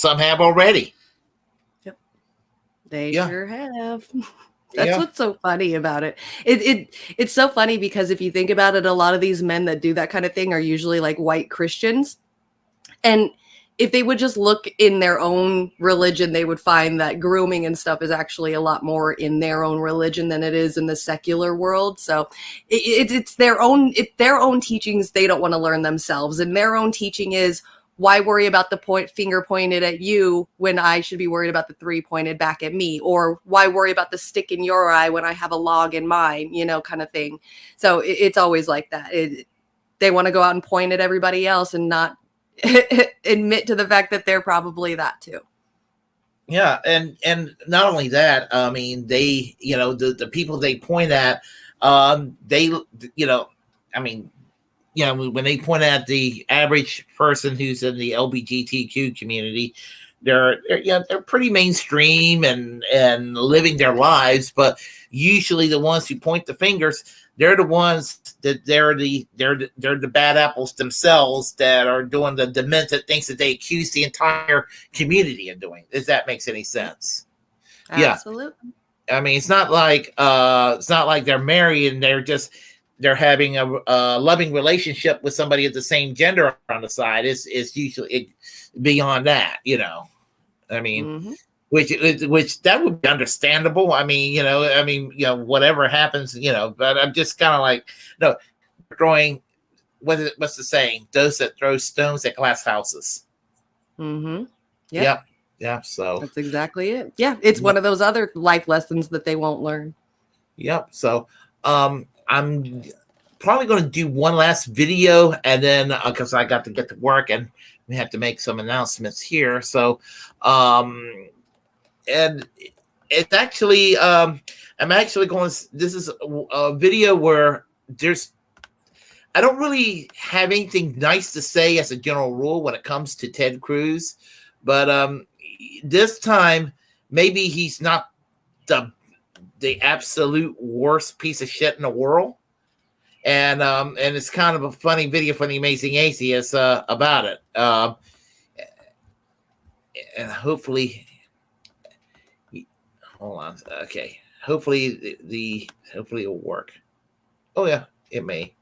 S1: have already.
S2: They sure have. That's what's so funny about it. It's so funny because if you think about it, a lot of these men that do that kind of thing are usually like white Christians. And if they would just look in their own religion, they would find that grooming and stuff is actually a lot more in their own religion than it is in the secular world. So it's their own teachings they don't want to learn themselves. And their own teaching is, why worry about the finger pointed at you when I should be worried about the 3 pointed back at me? Or why worry about the stick in your eye when I have a log in mine, kind of thing. So it's always like that. They want to go out and point at everybody else and not admit to the fact that they're probably that too.
S1: Yeah, and not only that, I mean, they, you know, the people they point at, they, you know, I mean, you know, when they point at the average person who's in the LGBTQ community, they're pretty mainstream and living their lives, but usually the ones who point the fingers, they're the ones that they're the bad apples themselves that are doing the demented things that they accuse the entire community of doing. If that makes any sense.
S2: Absolutely.
S1: Yeah. I mean, it's not like they're married and they're having a loving relationship with somebody of the same gender on the side. It's usually beyond that, you know. I mean, which that would be understandable. I mean, you know, whatever happens, you know. But I'm just kind of like, no, throwing. What's the saying? Those that throw stones at glass houses.
S2: Mm-hmm.
S1: Yeah. So
S2: that's exactly it. Yeah, it's one of those other life lessons that they won't learn.
S1: Yep. So, I'm probably going to do one last video, and then because I got to get to work and we have to make some announcements here. So, and it's actually, I'm actually going. This is a video where I don't really have anything nice to say as a general rule when it comes to Ted Cruz, but this time maybe he's not the absolute worst piece of shit in the world. And it's kind of a funny video for the Amazing Atheist about it. And hopefully, hold on. Okay, hopefully hopefully it'll work. Oh yeah, it may.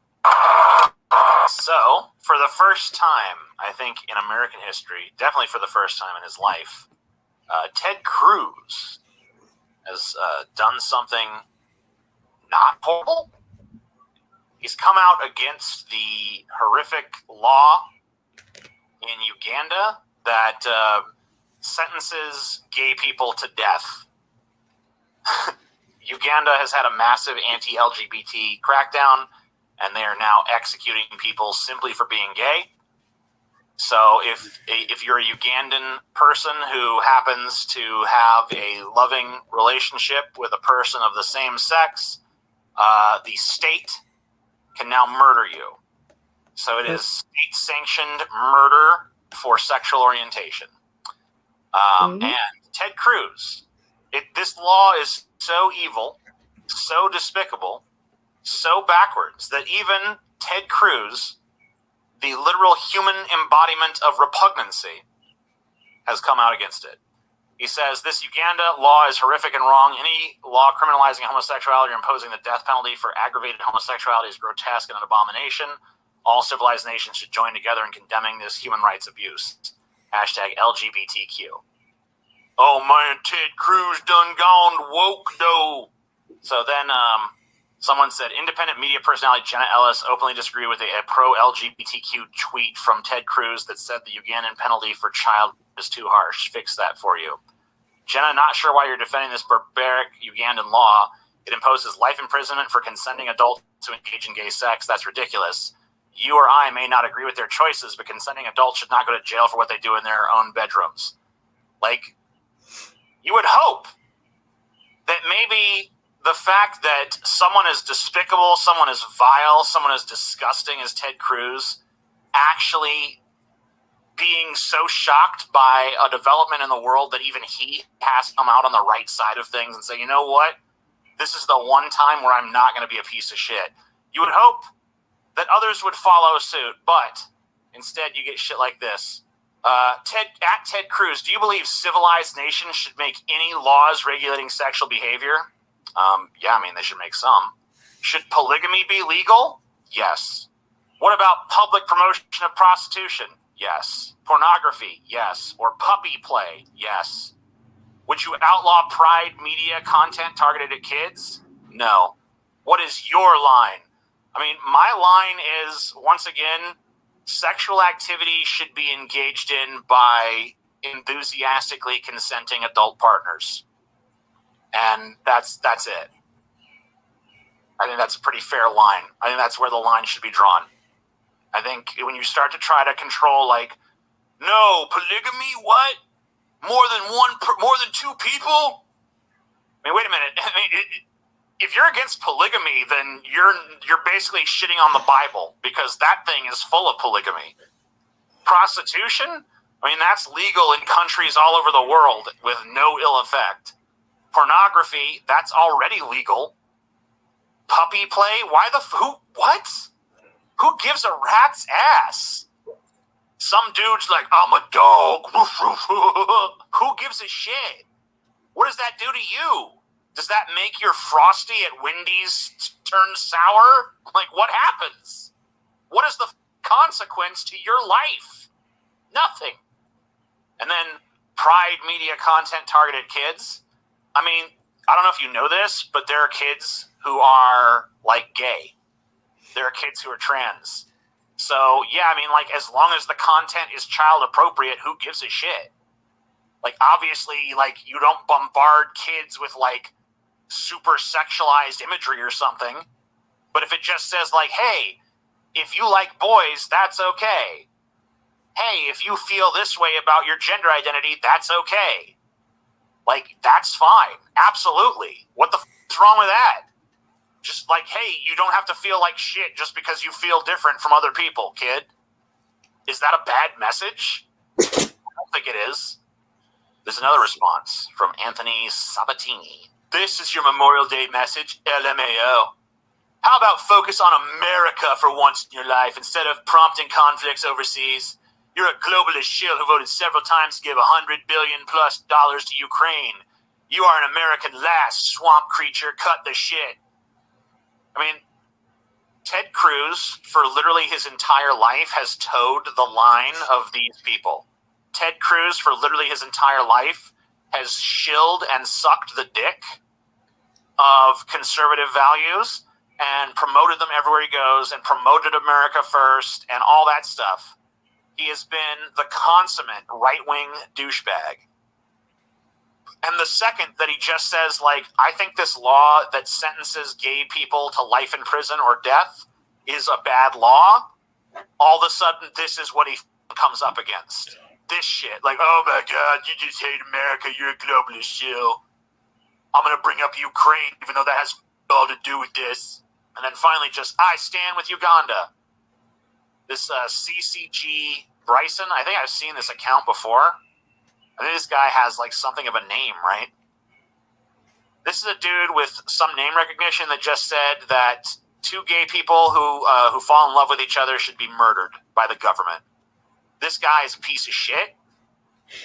S9: So, for the first time, I think in American history, definitely for the first time in his life, Ted Cruz has done something not horrible. He's come out against the horrific law in Uganda that sentences gay people to death. Uganda has had a massive anti-LGBT crackdown, and they are now executing people simply for being gay. So if you're a Ugandan person who happens to have a loving relationship with a person of the same sex, the state can now murder you. So it is state-sanctioned murder for sexual orientation. And Ted Cruz, this law is so evil, so despicable, so backwards that even Ted Cruz, the literal human embodiment of repugnancy, has come out against it. He says this Uganda law is horrific and wrong. Any law criminalizing homosexuality or imposing the death penalty for aggravated homosexuality is grotesque and an abomination. All civilized nations should join together in condemning this human rights abuse. Hashtag LGBTQ. Oh man, Ted Cruz done gone woke though. So then someone said, independent media personality Jenna Ellis openly disagreed with a pro-LGBTQ tweet from Ted Cruz that said the Ugandan penalty for child is too harsh. Fix that for you. Jenna, not sure why you're defending this barbaric Ugandan law. It imposes life imprisonment for consenting adults to engage in gay sex. That's ridiculous. You or I may not agree with their choices, but consenting adults should not go to jail for what they do in their own bedrooms. Like, you would hope that maybe the fact that someone as despicable, someone as vile, someone as disgusting as Ted Cruz actually being so shocked by a development in the world that even he has to come out on the right side of things and say, you know what? This is the one time where I'm not going to be a piece of shit. You would hope that others would follow suit, but instead you get shit like this. Ted Cruz, do you believe civilized nations should make any laws regulating sexual behavior? Yeah, I mean, they should make some. Should polygamy be legal? Yes. What about public promotion of prostitution? Yes. Pornography? Yes. Or puppy play? Yes. Would you outlaw pride media content targeted at kids? No. What is your line? I mean, my line is, once again, sexual activity should be engaged in by enthusiastically consenting adult partners. And that's it. I think that's a pretty fair line. I think that's where the line should be drawn. I think when you start to try to control, like, no, polygamy, what? more than two people. I mean, wait a minute. I mean, if you're against polygamy, then you're basically shitting on the Bible, because that thing is full of polygamy. Prostitution, I mean, that's legal in countries all over the world with no ill effect. Pornography, that's already legal. Puppy play, what? Who gives a rat's ass? Some dude's like, I'm a dog. Who gives a shit? What does that do to you? Does that make your Frosty at Wendy's turn sour? Like, what happens? What is the consequence to your life? Nothing. And then Pride Media content targeted kids. I mean, I don't know if you know this, but there are kids who are, like, gay. There are kids who are trans. So, yeah, I mean, like, as long as the content is child appropriate, who gives a shit? Like, obviously, like, you don't bombard kids with, like, super sexualized imagery or something. But if it just says, like, hey, if you like boys, that's okay. Hey, if you feel this way about your gender identity, that's okay. Like, that's fine. Absolutely. What the is wrong with that? Just like, hey, you don't have to feel like shit just because you feel different from other people, kid. Is that a bad message? I don't think it is. There's another response from Anthony Sabatini. This is your Memorial Day message, LMAO. How about focus on America for once in your life instead of prompting conflicts overseas? You're a globalist shill who voted several times to give $100 billion+ to Ukraine. You are an American last, swamp creature. Cut the shit. I mean, Ted Cruz, for literally his entire life, has towed the line of these people. Ted Cruz, for literally his entire life, has shilled and sucked the dick of conservative values and promoted them everywhere he goes and promoted America first and all that stuff. He has been the consummate right-wing douchebag. And the second that he just says, like, I think this law that sentences gay people to life in prison or death is a bad law, all of a sudden this is what he comes up against. This shit. Like, oh my God, you just hate America, you're a globalist shill. I'm going to bring up Ukraine, even though that has all to do with this. And then finally just, I stand with Uganda. This CCG Bryson, I think I've seen this account before. I think this guy has like something of a name, right? This is a dude with some name recognition that just said that two gay people who fall in love with each other should be murdered by the government. This guy is a piece of shit.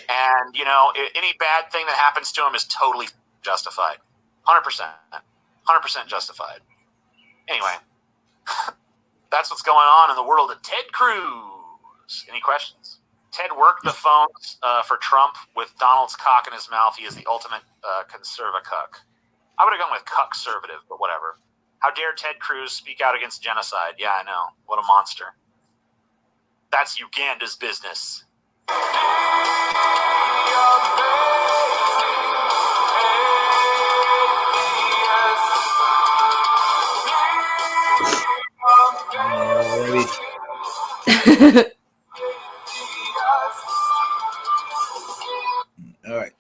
S9: And, you know, any bad thing that happens to him is totally justified. 100%. 100% justified. Anyway, that's what's going on in the world of Ted Cruz. Any questions? Ted worked the phones for Trump with Donald's cock in his mouth. He is the ultimate conservacuck. I would have gone with cuck-servative, but whatever. How dare Ted Cruz speak out against genocide? Yeah, I know. What a monster. That's Uganda's business.
S1: All right.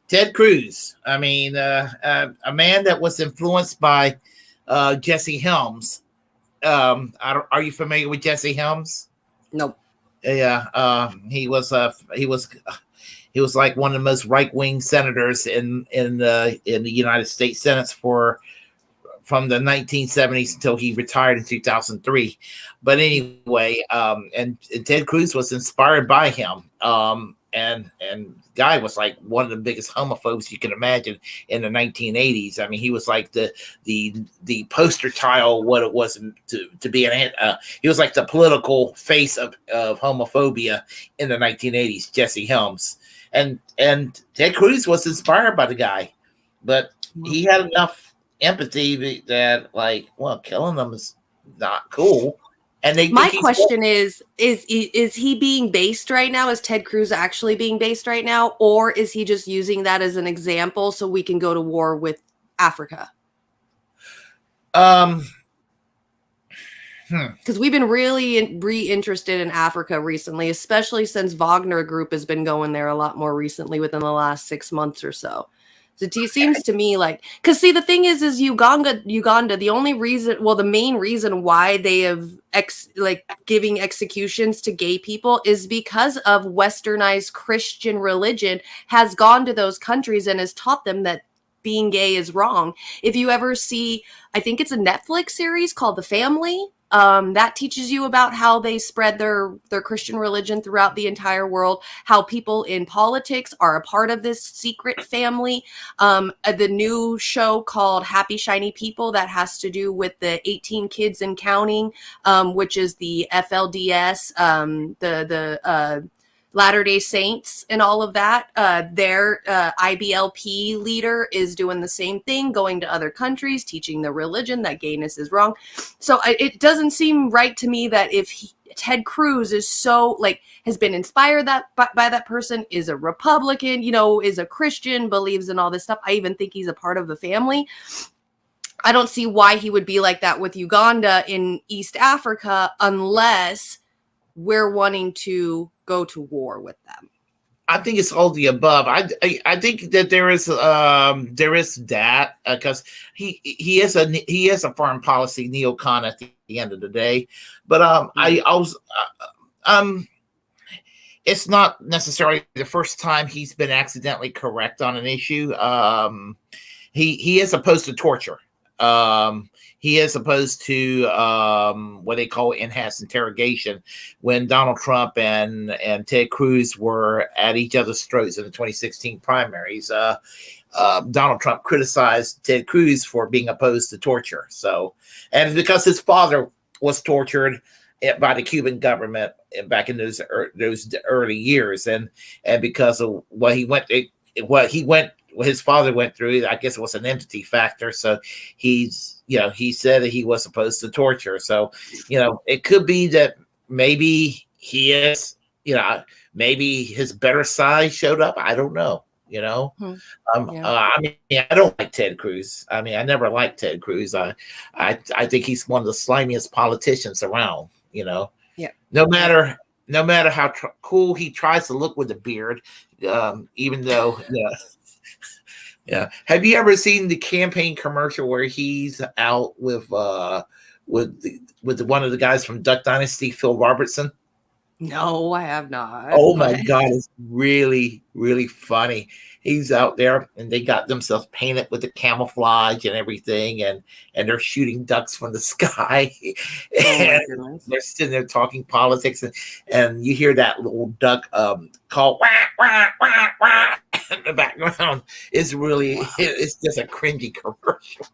S1: Ted Cruz. I mean, a man that was influenced by Jesse Helms. Are you familiar with Jesse Helms?
S2: Nope.
S1: Yeah. He was like one of the most right-wing senators in the United States Senate from the 1970s until he retired in 2003. But anyway, and Ted Cruz was inspired by him. And guy was like one of the biggest homophobes you can imagine in the 1980s. I mean, he was like the poster child what it was to be he was like the political face of homophobia in the 1980s, Jesse Helms. And Ted Cruz was inspired by the guy, but he had enough empathy that, like, well, killing them is not cool. And
S2: my question is he being based right now? Is Ted Cruz actually being based right now? Or is he just using that as an example so we can go to war with Africa? Because we've been really re-interested in Africa recently, especially since Wagner Group has been going there a lot more recently within the last 6 months or so. So it seems to me like, because see, the thing is Uganda, the only reason, well, the main reason why they have giving executions to gay people is because of westernized Christian religion has gone to those countries and has taught them that being gay is wrong. If you ever see, I think it's a Netflix series called The Family, that teaches you about how they spread their Christian religion throughout the entire world, how people in politics are a part of this secret family. The new show called Happy Shiny People that has to do with the 18 kids and counting, which is the FLDS, the Latter-day Saints and all of that. Their IBLP leader is doing the same thing, going to other countries, teaching the religion that gayness is wrong. So it doesn't seem right to me that if Ted Cruz is so has been inspired by that person, is a Republican, is a Christian, believes in all this stuff. I even think he's a part of the family. I don't see why he would be like that with Uganda in East Africa unless we're wanting to go to war with them.
S1: I think it's all the above. I think that there is that because he is a foreign policy neocon at the end of the day, but it's not necessarily the first time he's been accidentally correct on an issue. He is opposed to torture. He is opposed to what they call enhanced interrogation. When Donald Trump and Ted Cruz were at each other's throats in the 2016 primaries, Donald Trump criticized Ted Cruz for being opposed to torture. So, and because his father was tortured by the Cuban government back in those early years, and because of what his father went through, I guess it was an empathy factor. So he said that he was supposed to torture. So, it could be that maybe he is, maybe his better side showed up. I don't know, I don't like Ted Cruz. I never liked Ted Cruz. I think he's one of the slimiest politicians around, No matter how cool he tries to look with a beard, even though, Yeah. Have you ever seen the campaign commercial where he's out with one of the guys from Duck Dynasty, Phil Robertson?
S2: No, I have not.
S1: Oh my God, it's really, really funny. He's out there and they got themselves painted with the camouflage and everything, and they're shooting ducks from the sky. And they're sitting there talking politics, and you hear that little duck call wah, wah, wah, wah. In the background. It's really it's just a cringy commercial.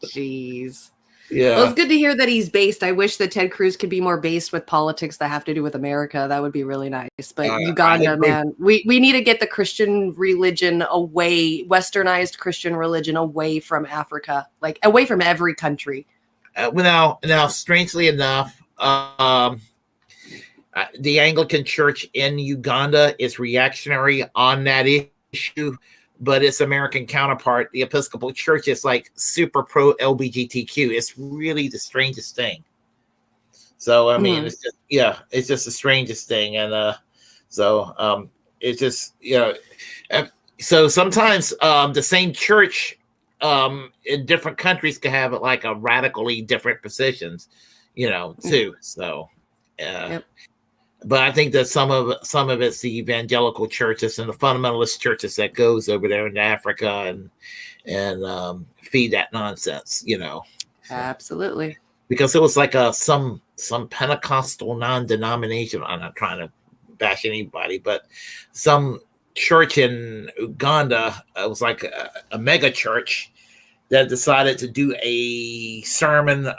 S2: Jeez.
S1: Yeah.
S2: Well, it's good to hear that he's based. I wish that Ted Cruz could be more based with politics that have to do with America. That would be really nice. But Uganda, man, we need to get the Christian religion away, westernized Christian religion away from Africa, away from every country.
S1: Now, strangely enough, the Anglican Church in Uganda is reactionary on that issue, but its American counterpart, the Episcopal Church, is super pro LGBTQ. It's really the strangest thing. So it's just the strangest thing, and it's just so sometimes the same church in different countries can have a radically different positions, too. So
S2: Yep.
S1: But I think that some of it's the evangelical churches and the fundamentalist churches that goes over there in Africa and feed that nonsense,
S2: Absolutely.
S1: Because it was some Pentecostal non-denomination. I'm not trying to bash anybody, but some church in Uganda, it was a mega church that decided to do a sermon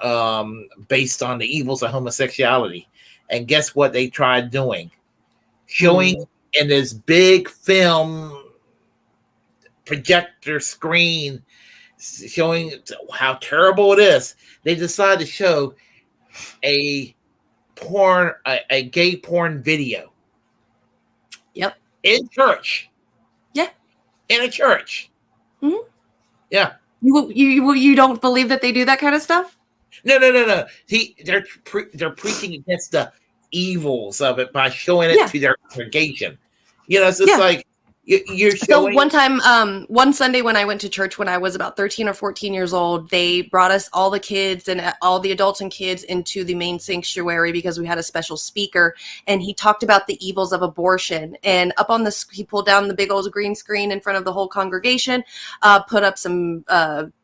S1: based on the evils of homosexuality. And guess what they tried doing? Showing in this big film projector screen, showing how terrible it is. They decided to show a gay porn video.
S2: Yep.
S1: In church.
S2: Yeah.
S1: In a church.
S2: Mm-hmm.
S1: Yeah.
S2: You don't believe that they do that kind of stuff?
S1: No. They're preaching against the evils of it by showing it to their congregation. It's just like you're showing.
S2: So one time, one Sunday when I went to church when I was about 13 or 14 years old, they brought us, all the kids and all the adults and kids, into the main sanctuary because we had a special speaker, and he talked about the evils of abortion. And up on he pulled down the big old green screen in front of the whole congregation, put up some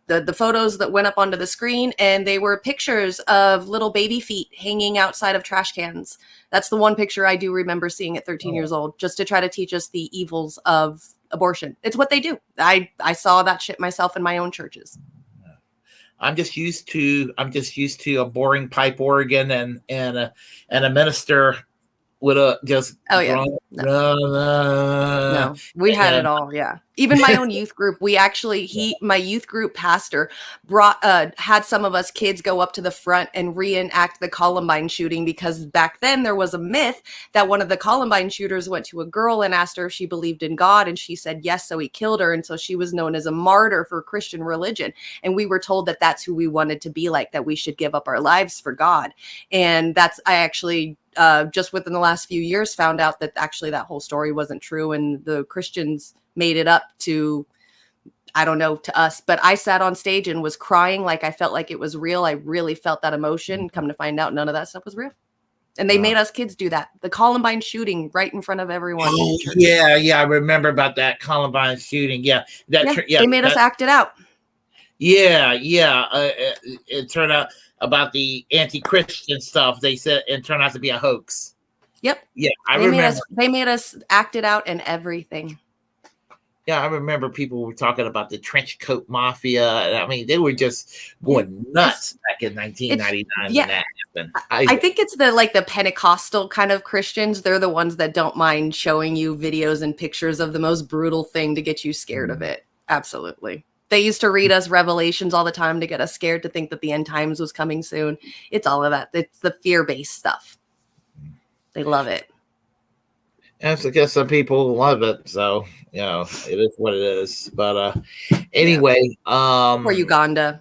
S2: the photos that went up onto the screen, and they were pictures of little baby feet hanging outside of trash cans. That's the one picture I do remember seeing at 13 years old, just to try to teach us the evils of abortion. It's what they do. I saw that shit myself in my own churches.
S1: I'm just used to a boring pipe organ and a minister with a just
S2: no, we had it all. Yeah, even my own youth group, my youth group pastor had some of us kids go up to the front and reenact the Columbine shooting, because back then there was a myth that one of the Columbine shooters went to a girl and asked her if she believed in God, and she said yes, so he killed her, and so she was known as a martyr for Christian religion. And we were told that that's who we wanted to be like, that we should give up our lives for God. And I actually just within the last few years found out that actually that whole story wasn't true, and the Christians made it up to, I don't know, to us. But I sat on stage and was crying like I felt like it was real. I really felt that emotion. Come to find out, none of that stuff was real. And they made us kids do that. The Columbine shooting right in front of everyone.
S1: Oh, yeah, I remember about that Columbine shooting. Yeah,
S2: they made us act it out.
S1: Yeah. It turned out about the anti-Christian stuff. They said it turned out to be a hoax.
S2: Yep.
S1: Yeah, I remember.
S2: They made us act it out and everything.
S1: Yeah, I remember people were talking about the trench coat mafia. I mean, they were just going nuts back in 1999 when that happened.
S2: I think it's the Pentecostal kind of Christians. They're the ones that don't mind showing you videos and pictures of the most brutal thing to get you scared of it. Absolutely. They used to read us Revelations all the time to get us scared, to think that the end times was coming soon. It's all of that. It's the fear-based stuff. They love it.
S1: I guess some people love it, so it is what it is. But anyway,
S2: for Uganda,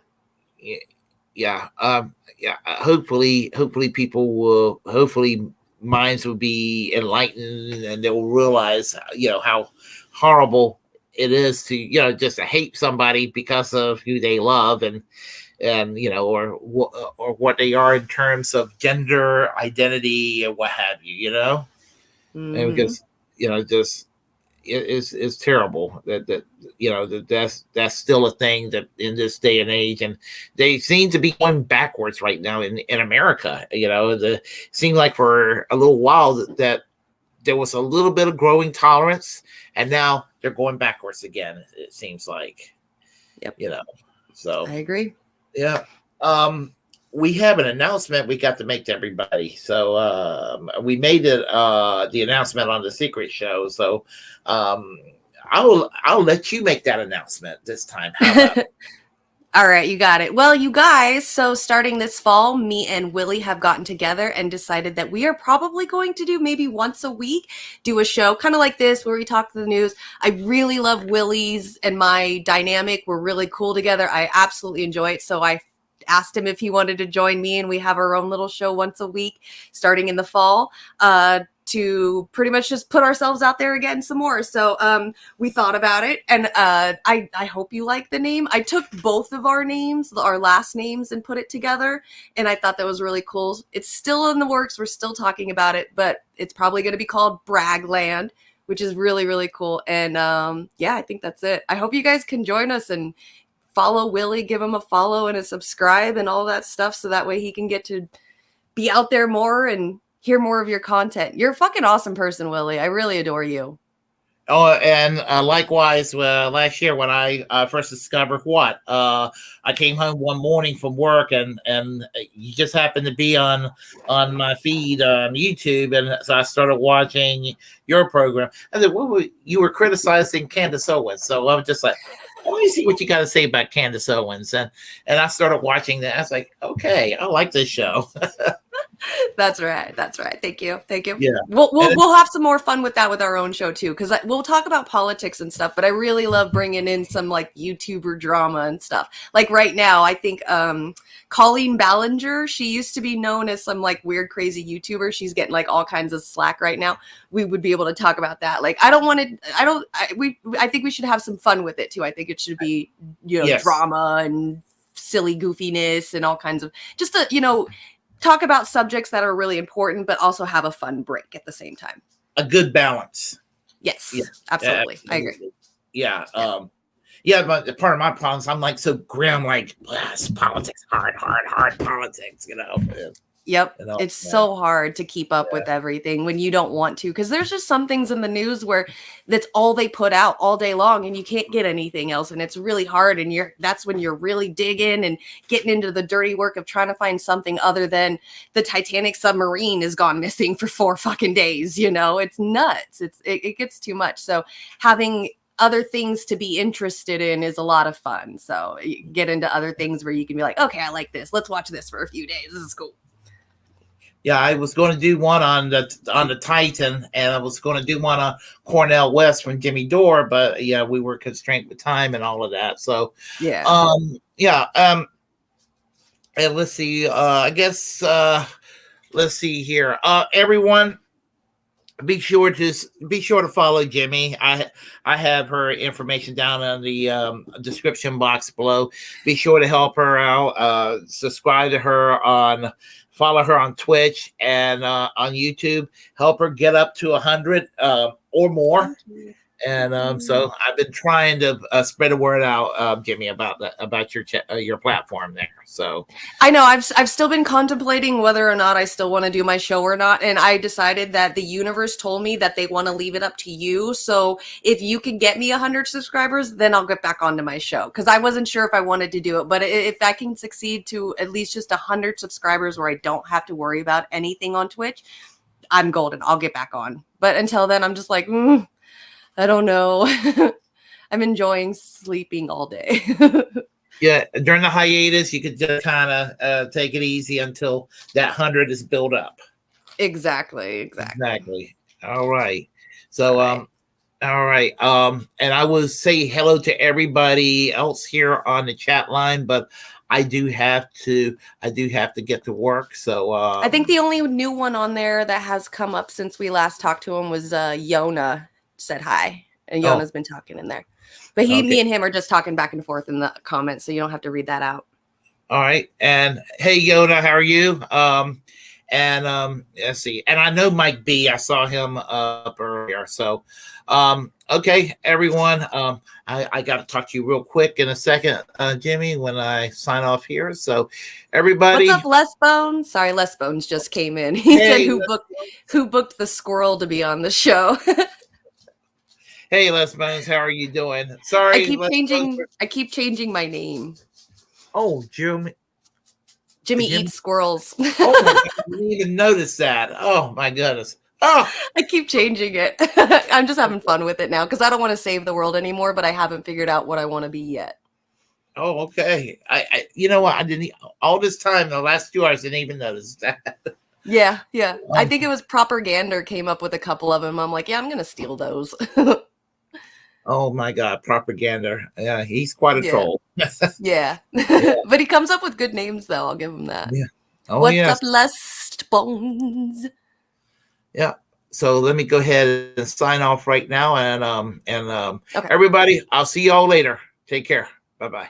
S1: hopefully people will. Hopefully, minds will be enlightened, and they'll realize, how horrible it is to, just to hate somebody because of who they love and or what they are in terms of gender identity and what have you,
S2: Mm-hmm.
S1: and because just it's terrible that's still a thing that in this day and age, and they seem to be going backwards right now in America. It seemed like for a little while that there was a little bit of growing tolerance, and now they're going backwards again, it seems like.
S2: Yep.
S1: So
S2: I agree.
S1: Yeah. We have an announcement we got to make to everybody. So we made it the announcement on the Secret Show. So I'll let you make that announcement this time. How about it?
S2: All right, you got it. Well, you guys, so starting this fall, me and Willy have gotten together and decided that we are probably going to do maybe once a week, do a show kind of like this where we talk to the news. I really love Willy's and my dynamic. We're really cool together. I absolutely enjoy it. So I asked him if he wanted to join me, and we have our own little show once a week starting in the fall to pretty much just put ourselves out there again some more. So we thought about it, and I hope you like the name. I took both of our names, our last names, and put it together, and I thought that was really cool. It's still in the works. We're still talking about it, but it's probably going to be called BraggLand, which is really, really cool. And I think that's it. I hope you guys can join us and follow Willy, give him a follow and a subscribe and all that stuff, so that way he can get to be out there more and hear more of your content. You're a fucking awesome person, Willy. I really adore you.
S1: Oh, and likewise, last year when I first discovered Whaat, I came home one morning from work, and you just happened to be on my feed on YouTube, and so I started watching your program. I said, you were criticizing Candace Owens, so I was just like, let me see what you got to say about Candace Owens, and I started watching that. I was like, okay, I like this show.
S2: That's right. That's right. Thank you. Thank you.
S1: Yeah.
S2: We'll have some more fun with that with our own show too, because we'll talk about politics and stuff. But I really love bringing in some like YouTuber drama and stuff. Like right now, I think Colleen Ballinger. She used to be known as some like weird, crazy YouTuber. She's getting like all kinds of slack right now. We would be able to talk about that. Like I think we should have some fun with it too. I think it should be drama and silly goofiness and all kinds of just to talk about subjects that are really important, but also have a fun break at the same time.
S1: A good balance.
S2: Yes, absolutely. I agree.
S1: Yeah. But part of my problems, I'm like so grim, like politics, hard politics,
S2: Yep. It's so hard to keep up with everything when you don't want to, because there's just some things in the news where that's all they put out all day long and you can't get anything else. And it's really hard. And that's when you're really digging and getting into the dirty work of trying to find something other than the Titanic submarine has gone missing for 4 fucking days. It's nuts. It gets too much. So having other things to be interested in is a lot of fun. So you get into other things where you can be like, okay, I like this. Let's watch this for a few days. This is cool.
S1: Yeah, I was going to do one on the Titan, and I was going to do one on Cornell West from Jimmy Dore, but we were constrained with time and all of that. So and let's see. I guess let's see here. Everyone, be sure to follow Jimmy. I have her information down in the description box below. Be sure to help her out. Subscribe to her follow her on Twitch and on YouTube. Help her get up to 100 or more. And so I've been trying to spread the word out, Jimmy, about your platform there. So
S2: I know I've still been contemplating whether or not I still want to do my show or not, and I decided that the universe told me that they want to leave it up to you. So if you can get me 100 subscribers, then I'll get back onto my show, because I wasn't sure if I wanted to do it. But if I can succeed to at least just 100 subscribers where I don't have to worry about anything on Twitch, I'm golden. I'll get back on. But until then, I'm just like, I don't know. I'm enjoying sleeping all day.
S1: Yeah, during the hiatus, you could just kind of take it easy until that 100 is built up.
S2: Exactly.
S1: All right. So, all right. And I will say hello to everybody else here on the chat line, but I do have to get to work. So
S2: I think the only new one on there that has come up since we last talked to him was Yona said hi, and Yona's been talking in there, but me and him are just talking back and forth in the comments, so you don't have to read that out.
S1: All right. And hey, Yona, how are you? Let's see. And I know Mike B. I saw him up earlier. So, okay, everyone. I got to talk to you real quick in a second, Jimmy, when I sign off here. So, everybody.
S2: What's up, Les Bones? Sorry, Les Bones just came in. He said who booked the squirrel to be on the show.
S1: Hey, Les Bones, how are you doing? Sorry,
S2: I keep changing my name.
S1: Oh, Jimmy
S2: eats squirrels.
S1: Oh, I didn't even notice that. Oh my goodness. Oh,
S2: I keep changing it. I'm just having fun with it now because I don't want to save the world anymore, but I haven't figured out what I want to be yet.
S1: Oh, okay. I you know what? I didn't all this time, the last 2 hours, didn't even notice that.
S2: Yeah. I think it was Propagander came up with a couple of them. I'm like, yeah, I'm gonna steal those.
S1: Oh my God, Propagander. Yeah, he's quite a troll.
S2: Yeah. But he comes up with good names though. I'll give him that.
S1: Yeah. Oh,
S2: What's up, Les Bones?
S1: Yeah. So let me go ahead and sign off right now. And everybody, I'll see y'all later. Take care. Bye-bye.